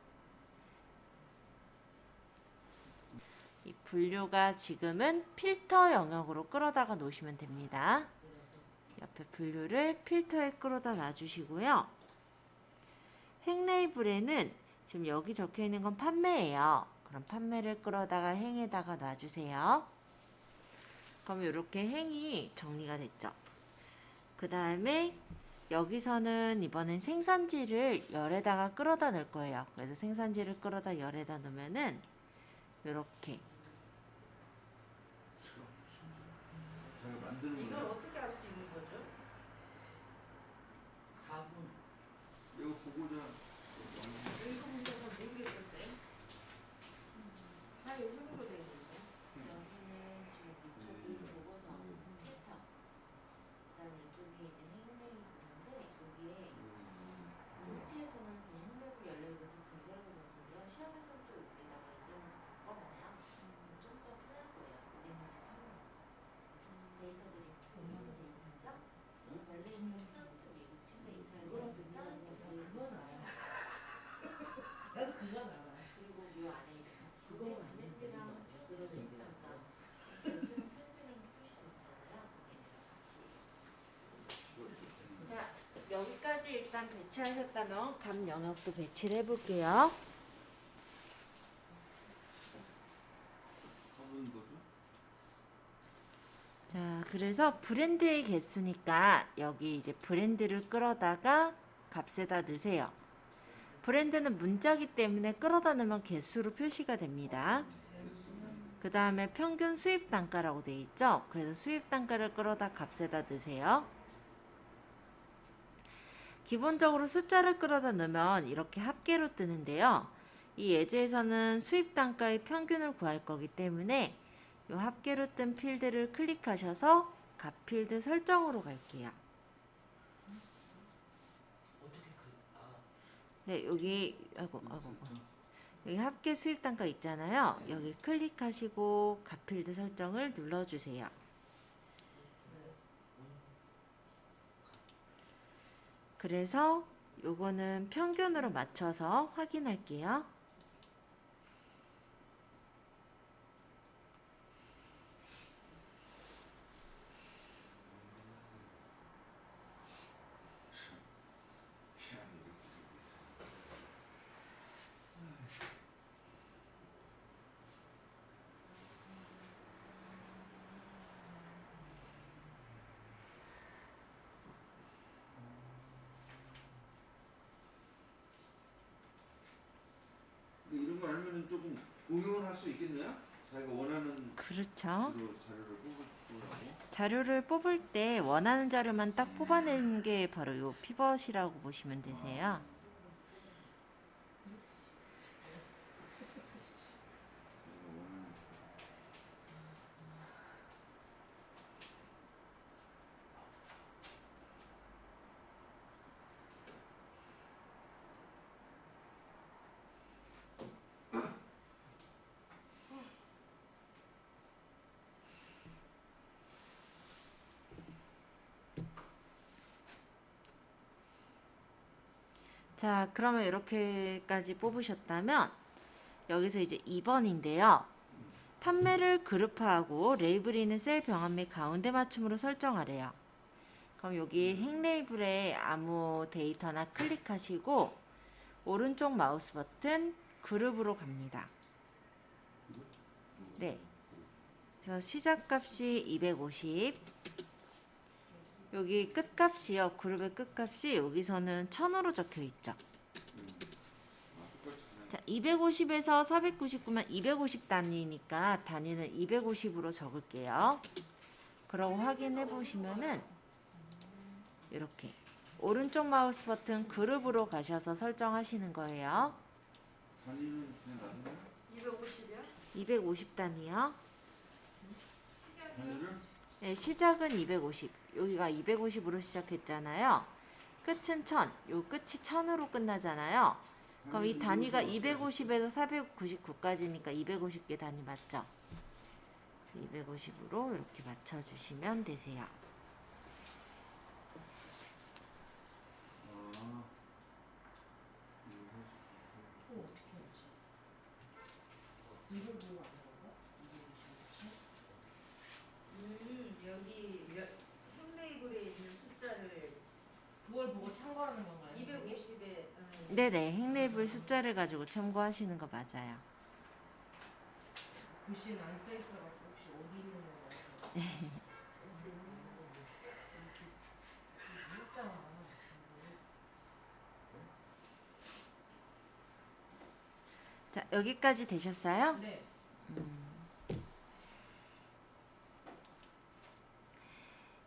이 분류가 지금은 필터 영역으로 끌어다가 놓으시면 됩니다. 옆에 분류를 필터에 끌어다 놔주시고요. 행 레이블에는 지금 여기 적혀 있는 건 판매예요. 그럼 판매를 끌어다가 행에다가 놔주세요. 그럼 이렇게 행이 정리가 됐죠. 그 다음에 여기서는 이번엔 생산지를 열에다가 끌어다 넣을 거예요. 그래서 생산지를 끌어다 열에다 넣으면은 이렇게 제가 만드는 이걸 거예요. 어떻게 할 수 있는 거죠? 가군. 이거 보고자 이거 문제가 모르겠었어요. 다 요즘으로 돼 있는데. 여기는 지금 이쪽이 보고서 필터, 그다음에 이쪽이 이제 행레이블인데 여기에 물질에서는 그냥 행레이블 연레이블에서 분배를 거든요. 시험에서는 또 여기다가 이름을 바꿔놔요. 좀 더 편할 거예요. 여기는 이제 데이터들이 공유가 돼 있는 거죠. 연레이블은 프랑스, 미국, 칠레, 이탈리아 등등하는 것들이 그건 알아. 나도 그건 알아. 그리고 이 안에 이제 그거 값인데 브랜드랑 그런 수입 얘기야. 단가, 개수는 평균이랑 표시돼 있잖아요. 그게 값이. 자, 여기까지 일단 배치하셨다면 값 영역도 배치를 해볼게요. 하는 거죠. 자, 그래서 브랜드의 개수니까 여기 이제 브랜드를 끌어다가 값에다 넣으세요. 브랜드는 문자기 때문에 끌어다 넣으면 개수로 표시가 됩니다. 그 다음에 평균 수입 단가라고 돼 있죠. 그래서 수입 단가를 끌어다 값에다 넣으세요. 기본적으로 숫자를 끌어다 넣으면 이렇게 합계로 뜨는데요. 이 예제에서는 수입 단가의 평균을 구할 거기 때문에 이 합계로 뜬 필드를 클릭하셔서 값 필드 설정으로 갈게요. 네, 여기 여기 합계 수입 단가 있잖아요. 여기 클릭하시고 값 필드 설정을 눌러주세요. 그래서 요거는 평균으로 맞춰서 확인할게요. 희한히 이렇게 근데 이런 거 알면은 조금 응용을 할 수 있겠네요? 자기가 원하는 그렇죠. 식으로 자료를 뽑으라고. 자료를 뽑을 때 원하는 자료만 딱 뽑아내는 게 바로 요 피벗이라고 보시면 되세요. 자, 그러면 이렇게까지 뽑으셨다면 여기서 이제 2번인데요. 판매를 그룹화하고 레이블이 있는 셀 병합 및 가운데 맞춤으로 설정하래요. 그럼 여기 행 레이블에 아무 데이터나 클릭하시고 오른쪽 마우스 버튼 그룹으로 갑니다. 네. 그래서 시작값이 250. 여기 끝값이요. 그룹의 끝값이 여기서는 1000으로 적혀 있죠. 자, 250에서 499면 250 단위니까 단위는 250으로 적을게요. 그러고 확인해 보시면은 이렇게 오른쪽 마우스 버튼 그룹으로 가셔서 설정하시는 거예요. 단위는 그냥 놔두나요? 250이요? 250 단위요. 단위를? 네, 시작은 250. 여기가 250으로 시작했잖아요. 끝은 1000. 요 끝이 1000으로 끝나잖아요. 그럼 이 단위가 250에서 499까지니까 250개 단위 맞죠? 250으로 이렇게 맞춰주시면 되세요. 아, 그거 어떻게 하지? 이걸 보고 안 나와? 여기 형 레이블에 있는 숫자를 그걸 보고 참고하는 건가요? 250에 네네, 행레이블 숫자를 가지고 참고하시는 거 맞아요. 글씨는 안 써 있어가지고 혹시 어디 있는 거라서. 자, 여기까지 되셨어요? 네.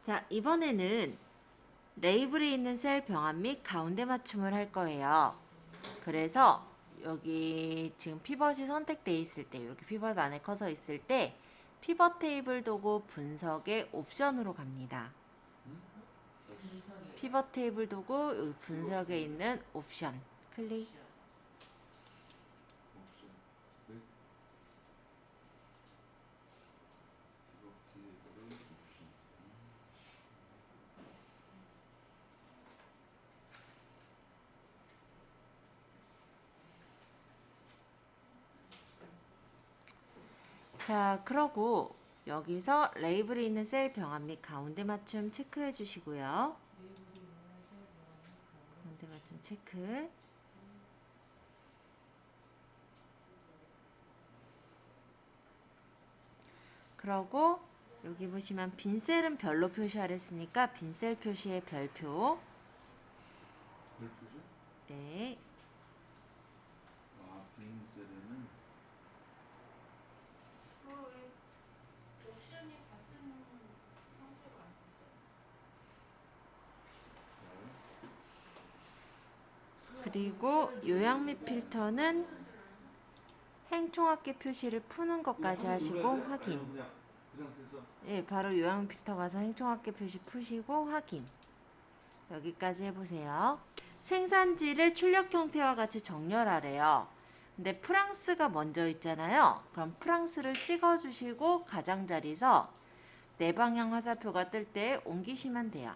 자, 이번에는 레이블에 있는 셀 병합 및 가운데 맞춤을 할 거예요. 그래서 여기 지금 피벗이 선택되어 있을 때, 이렇게 피벗 안에 커서 있을 때 피벗 테이블 도구 분석의 옵션으로 갑니다. 피벗 테이블 도구 여기 분석에 있는 옵션 클릭. 없어. 네. 이렇게 이거를 없어. 자, 그러고 여기서 레이블에 있는 셀 병합 및 가운데 맞춤 체크해 주시고요. 가운데 맞춤 체크. 그러고 여기 보시면 빈 셀은 별로 표시하랬으니까 빈 셀 표시에 별표. 별표죠? 네. 아, 빈 셀에는 그왜 옵션이 같은 형태가 아닌데. 그리고 요약 및 필터는 행총합계 표시를 푸는 것까지 하시고 확인. 아니면 그냥 그 상태에서 예, 바로 요약 및 필터 가서 행총합계 표시 푸시고 확인. 여기까지 해보세요. 생산지를 출력 형태와 같이 정렬하래요. 근데 프랑스가 먼저 있잖아요. 그럼 프랑스를 찍어주시고 가장자리에서 네 방향 화살표가 뜰 때 옮기시면 돼요.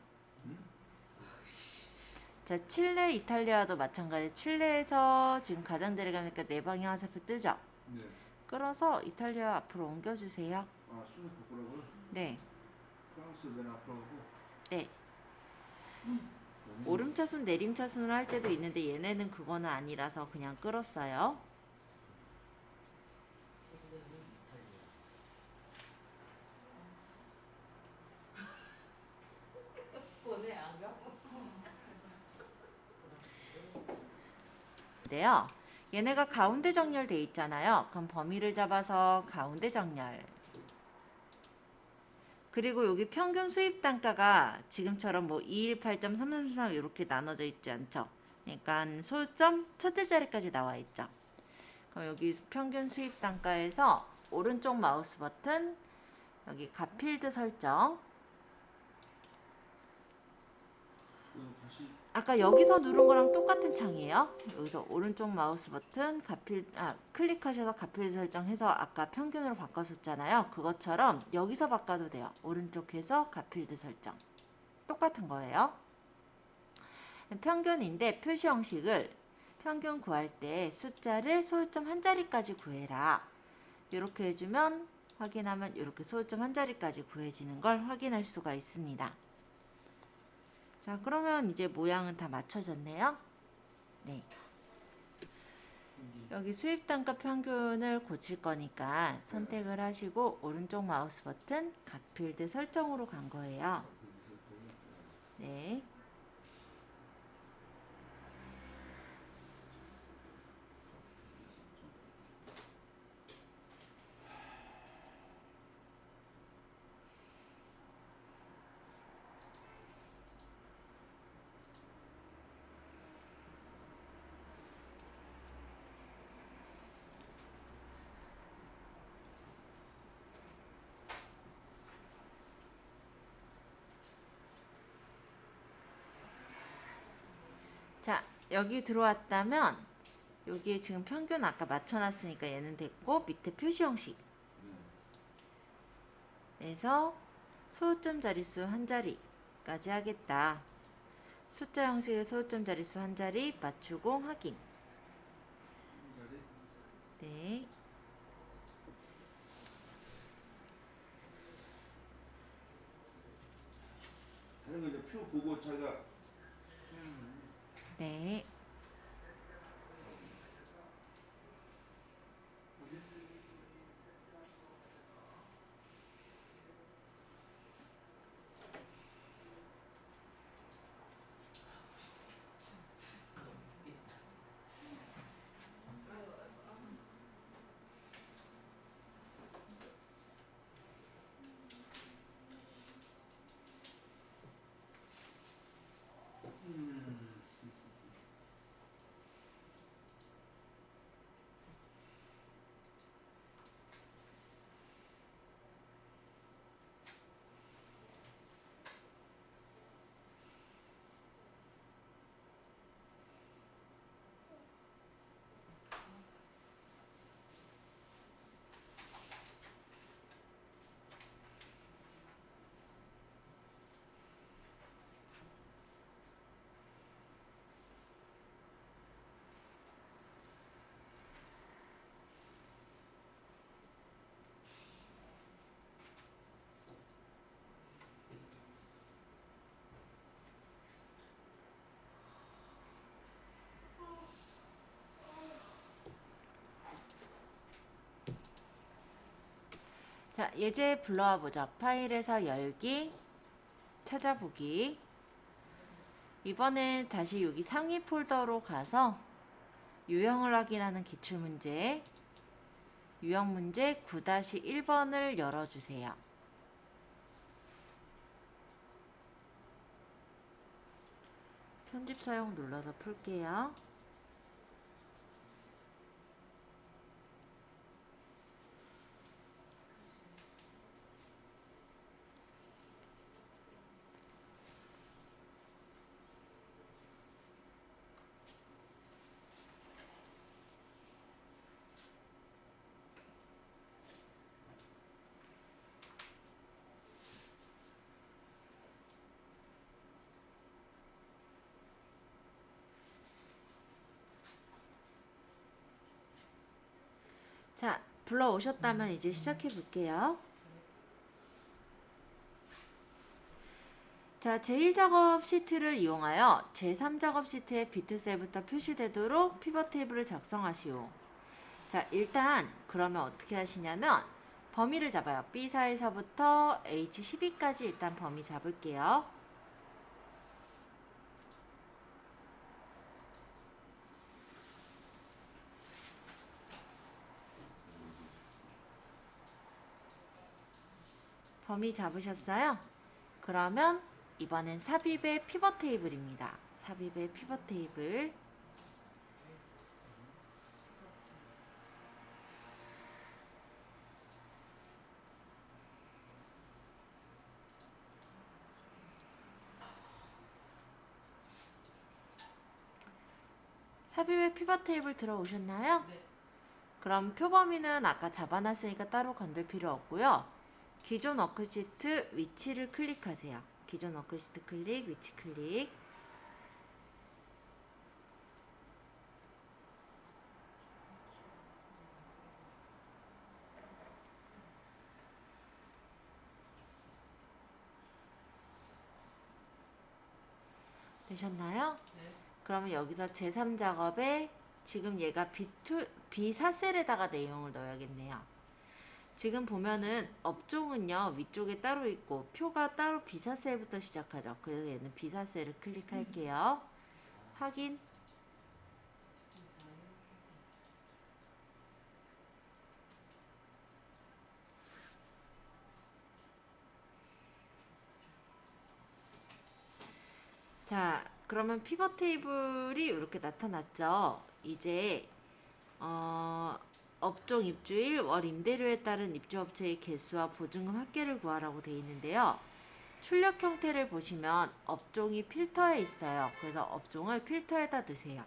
자, 칠레, 이탈리아도 마찬가지. 칠레에서 지금 가장자리 가니까 네 방향 화살표 뜨죠? 네. 끌어서 이탈리아 앞으로 옮겨주세요. 아, 순서 바꾸라고요? 네. 프랑스 맨 앞으로 하고. 네. 너무 오름차순, 내림차순을 할 때도 있는데 얘네는 그거는 아니라서 그냥 끌었어요. 보내 안 가? 네요. 얘네가 가운데 정렬돼 있잖아요. 그럼 범위를 잡아서 가운데 정렬. 그리고 여기 평균 수입 단가가 지금처럼 뭐 218.3333 이렇게 나눠져 있지 않죠. 그러니까 소점 첫째 자리까지 나와 있죠. 그럼 여기 평균 수입 단가에서 오른쪽 마우스 버튼 여기 값필드 설정. 다시 아까 여기서 누른 거랑 똑같은 창이에요. 여기서 오른쪽 마우스 버튼 클릭하셔서 값필드 설정해서 아까 평균으로 바꿨었잖아요. 그것처럼 여기서 바꿔도 돼요. 오른쪽에서 값필드 설정. 똑같은 거예요. 평균인데 표시 형식을 평균 구할 때 숫자를 소요점 한 자리까지 구해라. 이렇게 해주면 확인하면 이렇게 소요점 한 자리까지 구해지는 걸 확인할 수가 있습니다. 자, 그러면 이제 모양은 다 맞춰졌네요. 네. 여기 수입 단가 평균을 고칠 거니까 선택을 하시고 오른쪽 마우스 버튼 값필드 설정으로 간 거예요. 네. 자, 여기 들어왔다면 여기에 지금 평균 아까 맞춰놨으니까 얘는 됐고 밑에 표시 형식 에서 소요점 자릿수 한 자리까지 하겠다. 숫자 형식의 소요점 자릿수 한 자리 맞추고 확인. 네. 다른 거 이제 표 보고 자기가 네. 예제 불러와 보자. 파일에서 열기, 찾아보기. 이번엔 다시 여기 상위 폴더로 가서 유형을 확인하는 기출문제, 유형문제 9-1번을 열어주세요. 편집 사용 눌러서 풀게요. 자, 불러오셨다면 이제 시작해 볼게요. 자, 제1작업 시트를 이용하여 제3작업 시트에 비트셀부터 표시되도록 피벗 테이블을 작성하시오. 자, 일단 그러면 어떻게 하시냐면 범위를 잡아요. B4에서부터 H12까지 일단 범위 잡을게요. 범위 잡으셨어요? 그러면 이번엔 삽입의 피벗 테이블입니다. 삽입의 피벗 테이블. 삽입의 피벗 테이블 들어오셨나요? 네. 그럼 표범위는 아까 잡아놨으니까 따로 건들 필요 없고요. 기존 워크시트 위치를 클릭하세요. 기존 워크시트 클릭, 위치 클릭. 되셨나요? 네. 그러면 여기서 제3작업에 지금 얘가 B4셀에다가 내용을 넣어야겠네요. 지금 보면은 업종은요 위쪽에 따로 있고 표가 따로 B4셀부터 시작하죠. 그래서 얘는 B4셀을 클릭할게요. 확인. 자, 그러면 피벗 테이블이 이렇게 나타났죠. 이제 업종 입주일, 월 임대료에 따른 입주업체의 개수와 보증금 합계를 구하라고 되어 있는데요. 출력 형태를 보시면 업종이 필터에 있어요. 그래서 업종을 필터에다 넣으세요.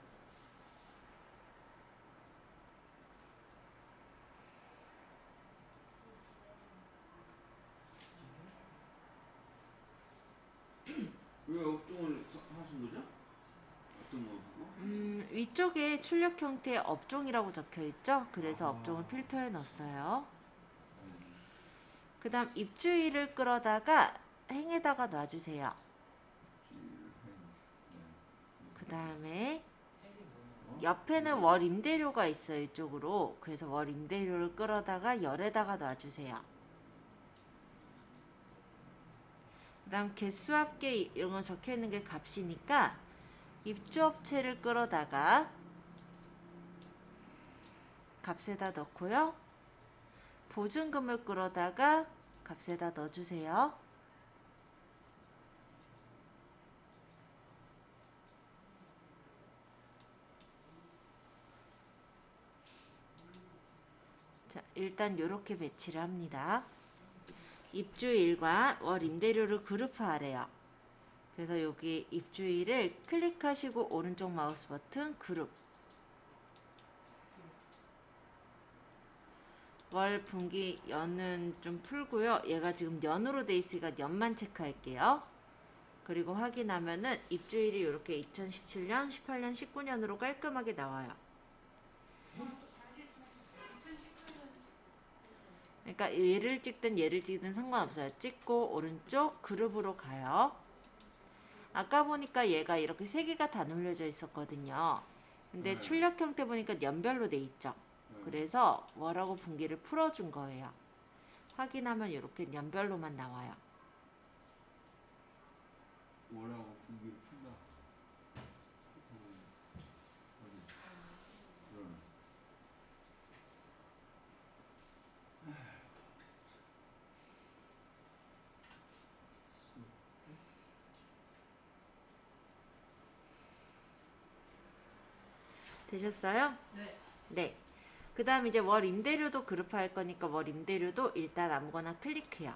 왜 업종을 하신 거죠? 어떤 거 그거? 위쪽에 출력 형태 업종이라고 적혀 있죠. 그래서 업종을 필터에 넣었어요. 그 다음 입주일을 끌어다가 행에다가 놔주세요. 그 다음에 옆에는 월 임대료가 있어요. 이쪽으로. 그래서 월 임대료를 끌어다가 열에다가 놔주세요. 그 다음 개수 합계 이런 거 적혀 있는 게 값이니까 입주업체를 끌어다가 값에다 넣고요. 보증금을 끌어다가 값에다 넣어주세요. 자, 일단 이렇게 배치를 합니다. 입주일과 월 임대료를 그룹화하래요. 그래서 여기 입주일을 클릭하시고 오른쪽 마우스 버튼 그룹. 월, 분기, 연은 좀 풀고요. 얘가 지금 연으로 돼 있으니까 연만 체크할게요. 그리고 확인하면은 입주일이 이렇게 2017년, 18년, 19년으로 깔끔하게 나와요. 그러니까 얘를 찍든 상관없어요. 찍고 오른쪽 그룹으로 가요. 아까 보니까 얘가 이렇게 세 개가 다 눌려져 있었거든요. 근데 네. 출력 형태 보니까 연별로 돼 있죠. 그래서 월하고 분기를 풀어준 거예요. 확인하면 이렇게 연별로만 나와요. 월하고 이게 핀다. 그러네. 되셨어요? 네. 네. 그 다음 이제 월 임대료도 그룹할 거니까 월 임대료도 일단 아무거나 클릭해요.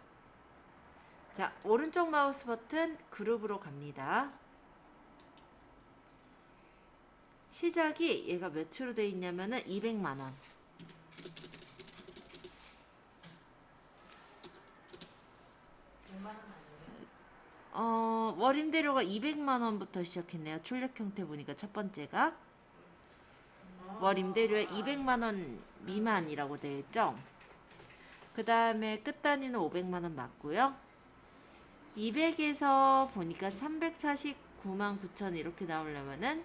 자, 오른쪽 마우스 버튼 그룹으로 갑니다. 시작이 얘가 몇으로 돼 있냐면은 200만 원. 월 임대료가 200만 원부터 시작했네요. 출력 형태 보니까 첫 번째가 월 임대료에 200만 원 미만이라고 되어 있죠. 그 다음에 끝 단위는 500만 원 맞고요. 200에서 보니까 349만 9천 이렇게 나오려면은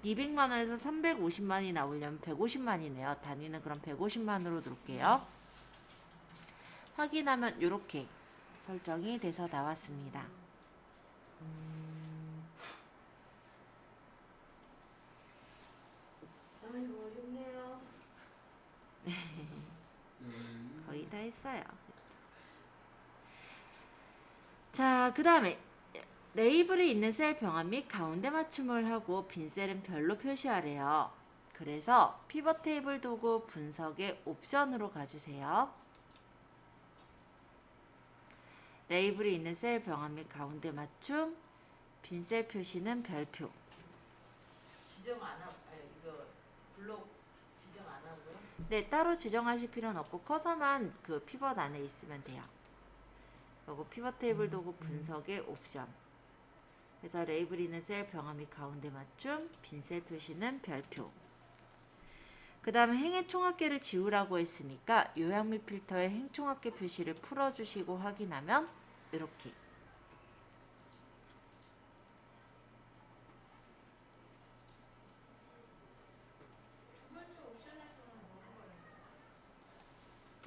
200만 원에서 350만이 나오려면 150만이네요. 단위는 그럼 150만으로 놓을게요. 확인하면 이렇게 설정이 돼서 나왔습니다. 아이고 어렵네요. 거의 다 했어요. 자, 그 다음에 레이블이 있는 셀 병합 및 가운데 맞춤을 하고 빈 셀은 별로 표시하래요. 그래서 피벗 테이블 도구 분석의 옵션으로 가주세요. 레이블이 있는 셀 병합 및 가운데 맞춤, 빈 셀 표시는 별표. 지정 안 하고 이거 블록 지정 안 하고요. 네, 따로 지정하실 필요는 없고 커서만 그 피벗 안에 있으면 돼요. 그리고 피벗 테이블 도구 분석의 옵션. 그래서 레이블 있는 셀 병합 및 가운데 맞춤, 빈 셀 표시는 별표. 그 다음에 행의 총합계를 지우라고 했으니까 요약 및 필터의 행 총합계 표시를 풀어주시고 확인하면 이렇게.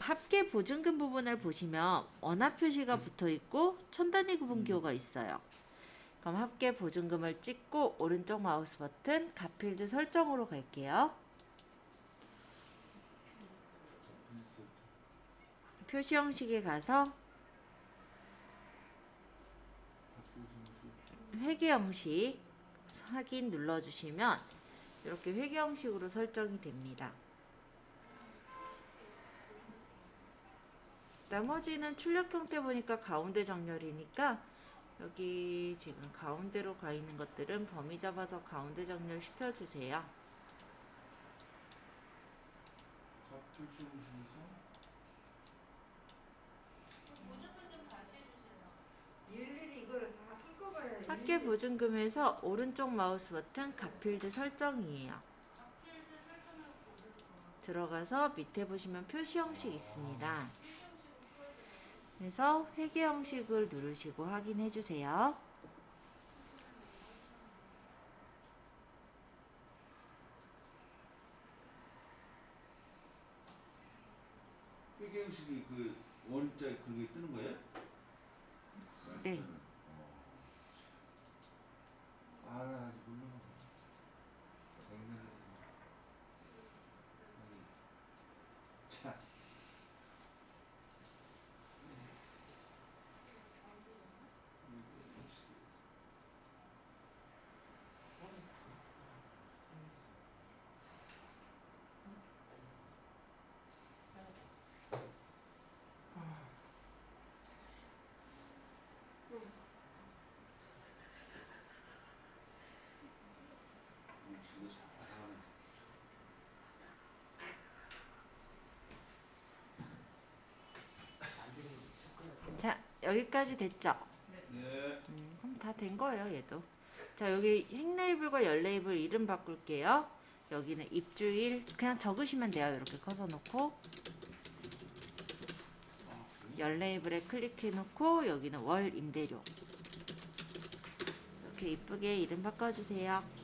합계 보증금 부분을 보시면 원화 표시가 붙어 있고 천 단위 구분 기호가 있어요. 그럼 합계 보증금을 찍고 오른쪽 마우스 버튼 값필드 설정으로 갈게요. 표시 형식에 가서 회계 형식 확인 눌러주시면 이렇게 회계 형식으로 설정이 됩니다. 나머지는 출력 형태 보니까 가운데 정렬이니까 여기 지금 가운데로 가 있는 것들은 범위 잡아서 가운데 정렬 시켜주세요. 일일이 이거를 다 한꺼번에 합계 보증금에서 오른쪽 마우스 버튼 값필드 설정이에요. 들어가서 밑에 보시면 표시 형식 있습니다. 그래서 회계 형식을 누르시고 확인해 주세요. 회계 형식이 그 원자 그게 뜨는 거예요? 네. 알아 아직 몰라. 자. 자, 여기까지 됐죠? 네. 그럼 다 된 거예요, 얘도. 자, 여기 행 레이블과 열 레이블 이름 바꿀게요. 여기는 입주일 그냥 적으시면 돼요. 이렇게 커서 놓고 열 레이블에 클릭해 놓고 여기는 월 임대료 이렇게 이쁘게 이름 바꿔주세요.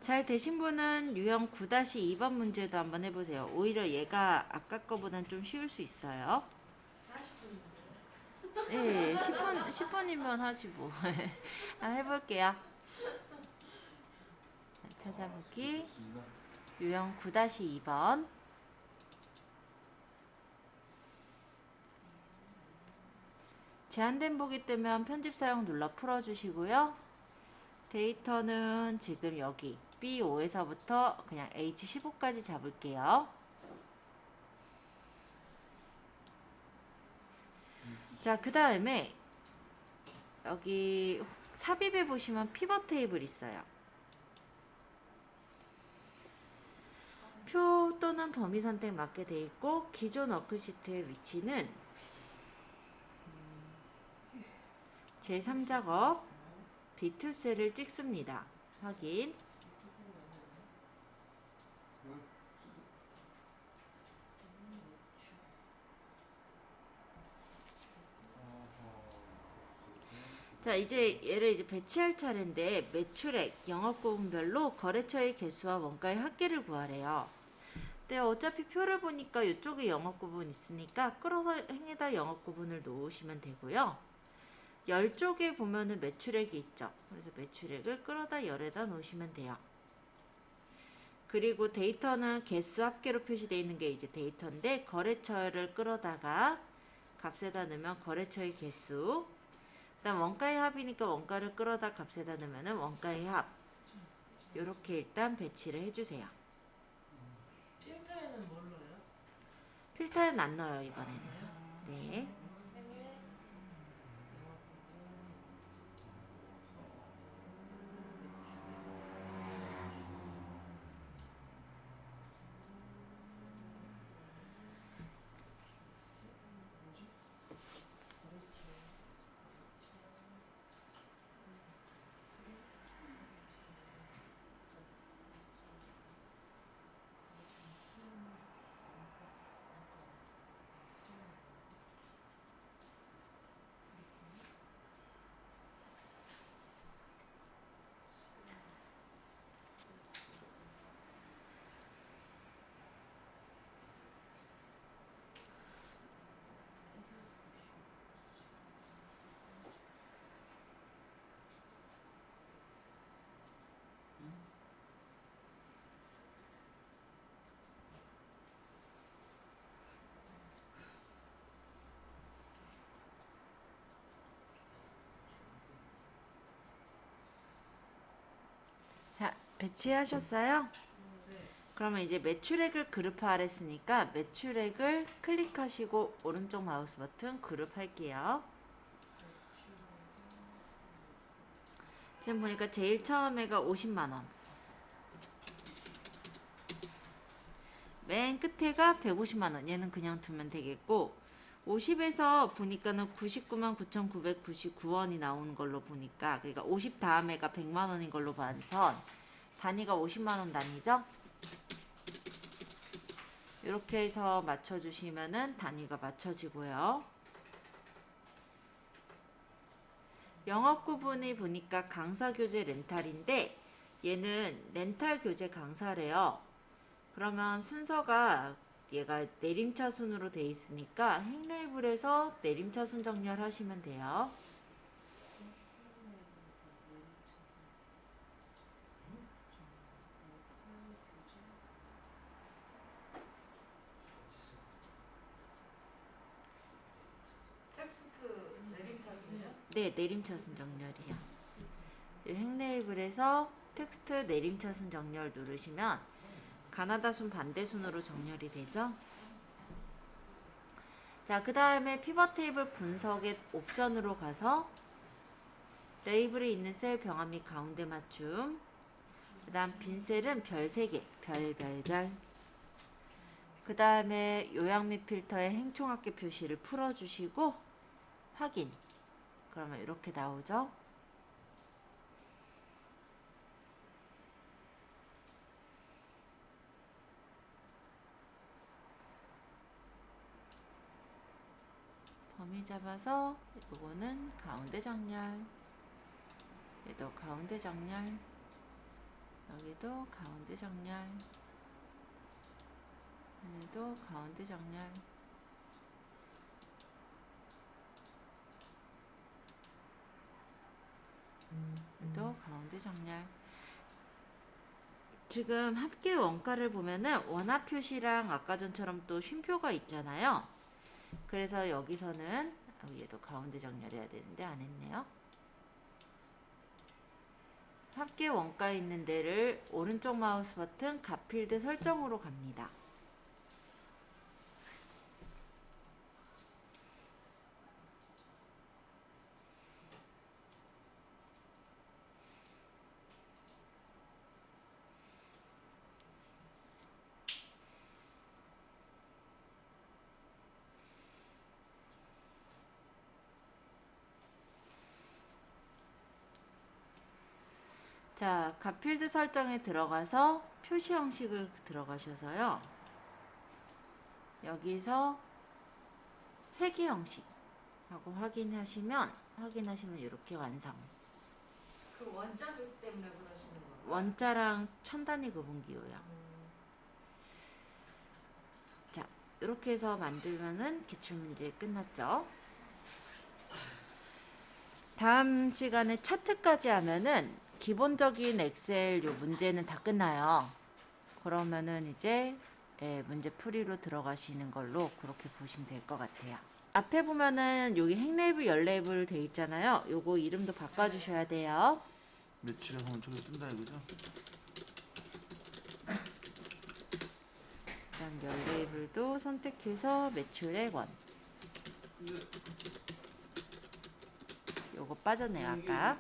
잘 되신 분은 유형 9-2번 문제도 한번 해보세요. 오히려 얘가 아까 거보단 좀 쉬울 수 있어요. 40분. 네, 10분이면 하지 뭐. 해볼게요. 찾아보기. 좋습니다. 유형 9-2번. 제한된 보기 뜨면 편집 사용 눌러 풀어주시고요. 데이터는 지금 여기 B5에서부터 그냥 H15까지 잡을게요. 자, 그 다음에 여기 삽입에 보시면 피벗 테이블 있어요. 표 또는 범위 선택 맞게 돼 있고 기존 워크시트의 위치는 제3작업 B2셀을 찍습니다. 확인. 자, 이제 얘를 이제 배치할 차례인데 매출액, 영업부분별로 거래처의 개수와 원가의 합계를 구하래요. 근데 어차피 표를 보니까 이쪽에 영업구분 있으니까 끌어서 행에다 영업구분을 놓으시면 되고요. 열 쪽에 보면은 매출액이 있죠. 그래서 매출액을 끌어다 열에다 놓으시면 돼요. 그리고 데이터는 개수 합계로 표시되어 있는 게 이제 데이터인데 거래처를 끌어다가 값에다 넣으면 거래처의 개수, 그다음 원가의 합이니까 원가를 끌어다 값에다 넣으면 원가의 합, 요렇게 일단 배치를 해주세요. 필터에는 뭘 넣어요? 필터는 안 넣어요 이번에는. 네. 자, 배치하셨어요? 그러면 이제 매출액을 그룹화하랬으니까 매출액을 클릭하시고 오른쪽 마우스 버튼 그룹할게요. 지금 보니까 제일 처음에가 50만원, 맨 끝에가 150만원, 얘는 그냥 두면 되겠고 50에서 보니까는 99만 9,999원이 나오는 걸로 보니까, 그러니까 50 다음에가 100만원인 걸로 봐선 단위가 50만원 단위죠? 이렇게 해서 맞춰주시면은 단위가 맞춰지고요. 영업구분이 보니까 강사교재 렌탈인데 얘는 렌탈 교재 강사래요. 그러면 순서가 얘가 내림차순으로 돼 있으니까 행레이블에서 내림차순 정렬하시면 돼요. 텍스트 내림차순이요? 네, 내림차순 정렬이요. 행레이블에서 텍스트 내림차순 정렬 누르시면 가나다순 반대순으로 정렬이 되죠. 자, 그 다음에 피벗 테이블 분석의 옵션으로 가서 레이블에 있는 셀 병합 및 가운데 맞춤, 그 다음 빈 셀은 별 3개, 별. 그 다음에 요약 및 필터의 행총합계 표시를 풀어주시고 확인. 그러면 이렇게 나오죠. 범위 잡아서 이거는 가운데 정렬, 얘도 가운데 정렬, 여기도 가운데 정렬, 여기도 가운데 정렬. 또 가운데 정렬. 지금 합계 원가를 보면은 원화 표시랑 아까 전처럼 또 쉼표가 있잖아요. 그래서 여기서는 얘도 가운데 정렬해야 되는데 안 했네요. 합계 원가 있는 데를 오른쪽 마우스 버튼 값필드 설정으로 갑니다. 자, 값필드 설정에 들어가서 표시 형식을 들어가셔서요. 여기서 회계 형식 하고 확인하시면 이렇게 완성. 그 원자력 때문에 그러시는 거예요? 원자랑 천단위 구분 기호요. 자, 이렇게 해서 만들면은 기출문제 끝났죠. 다음 시간에 차트까지 하면은 기본적인 엑셀 요 문제는 다 끝나요. 그러면은 이제 문제 풀이로 들어가시는 걸로 그렇게 보시면 될 것 같아요. 앞에 보면은 여기 행레이블, 열레이블 돼 있잖아요. 요거 이름도 바꿔주셔야 돼요. 매출액 하면 저기 뜬다 이거죠? 그다음 열레이블도 선택해서 매출액 원. 근데 요거 빠졌네요 아까.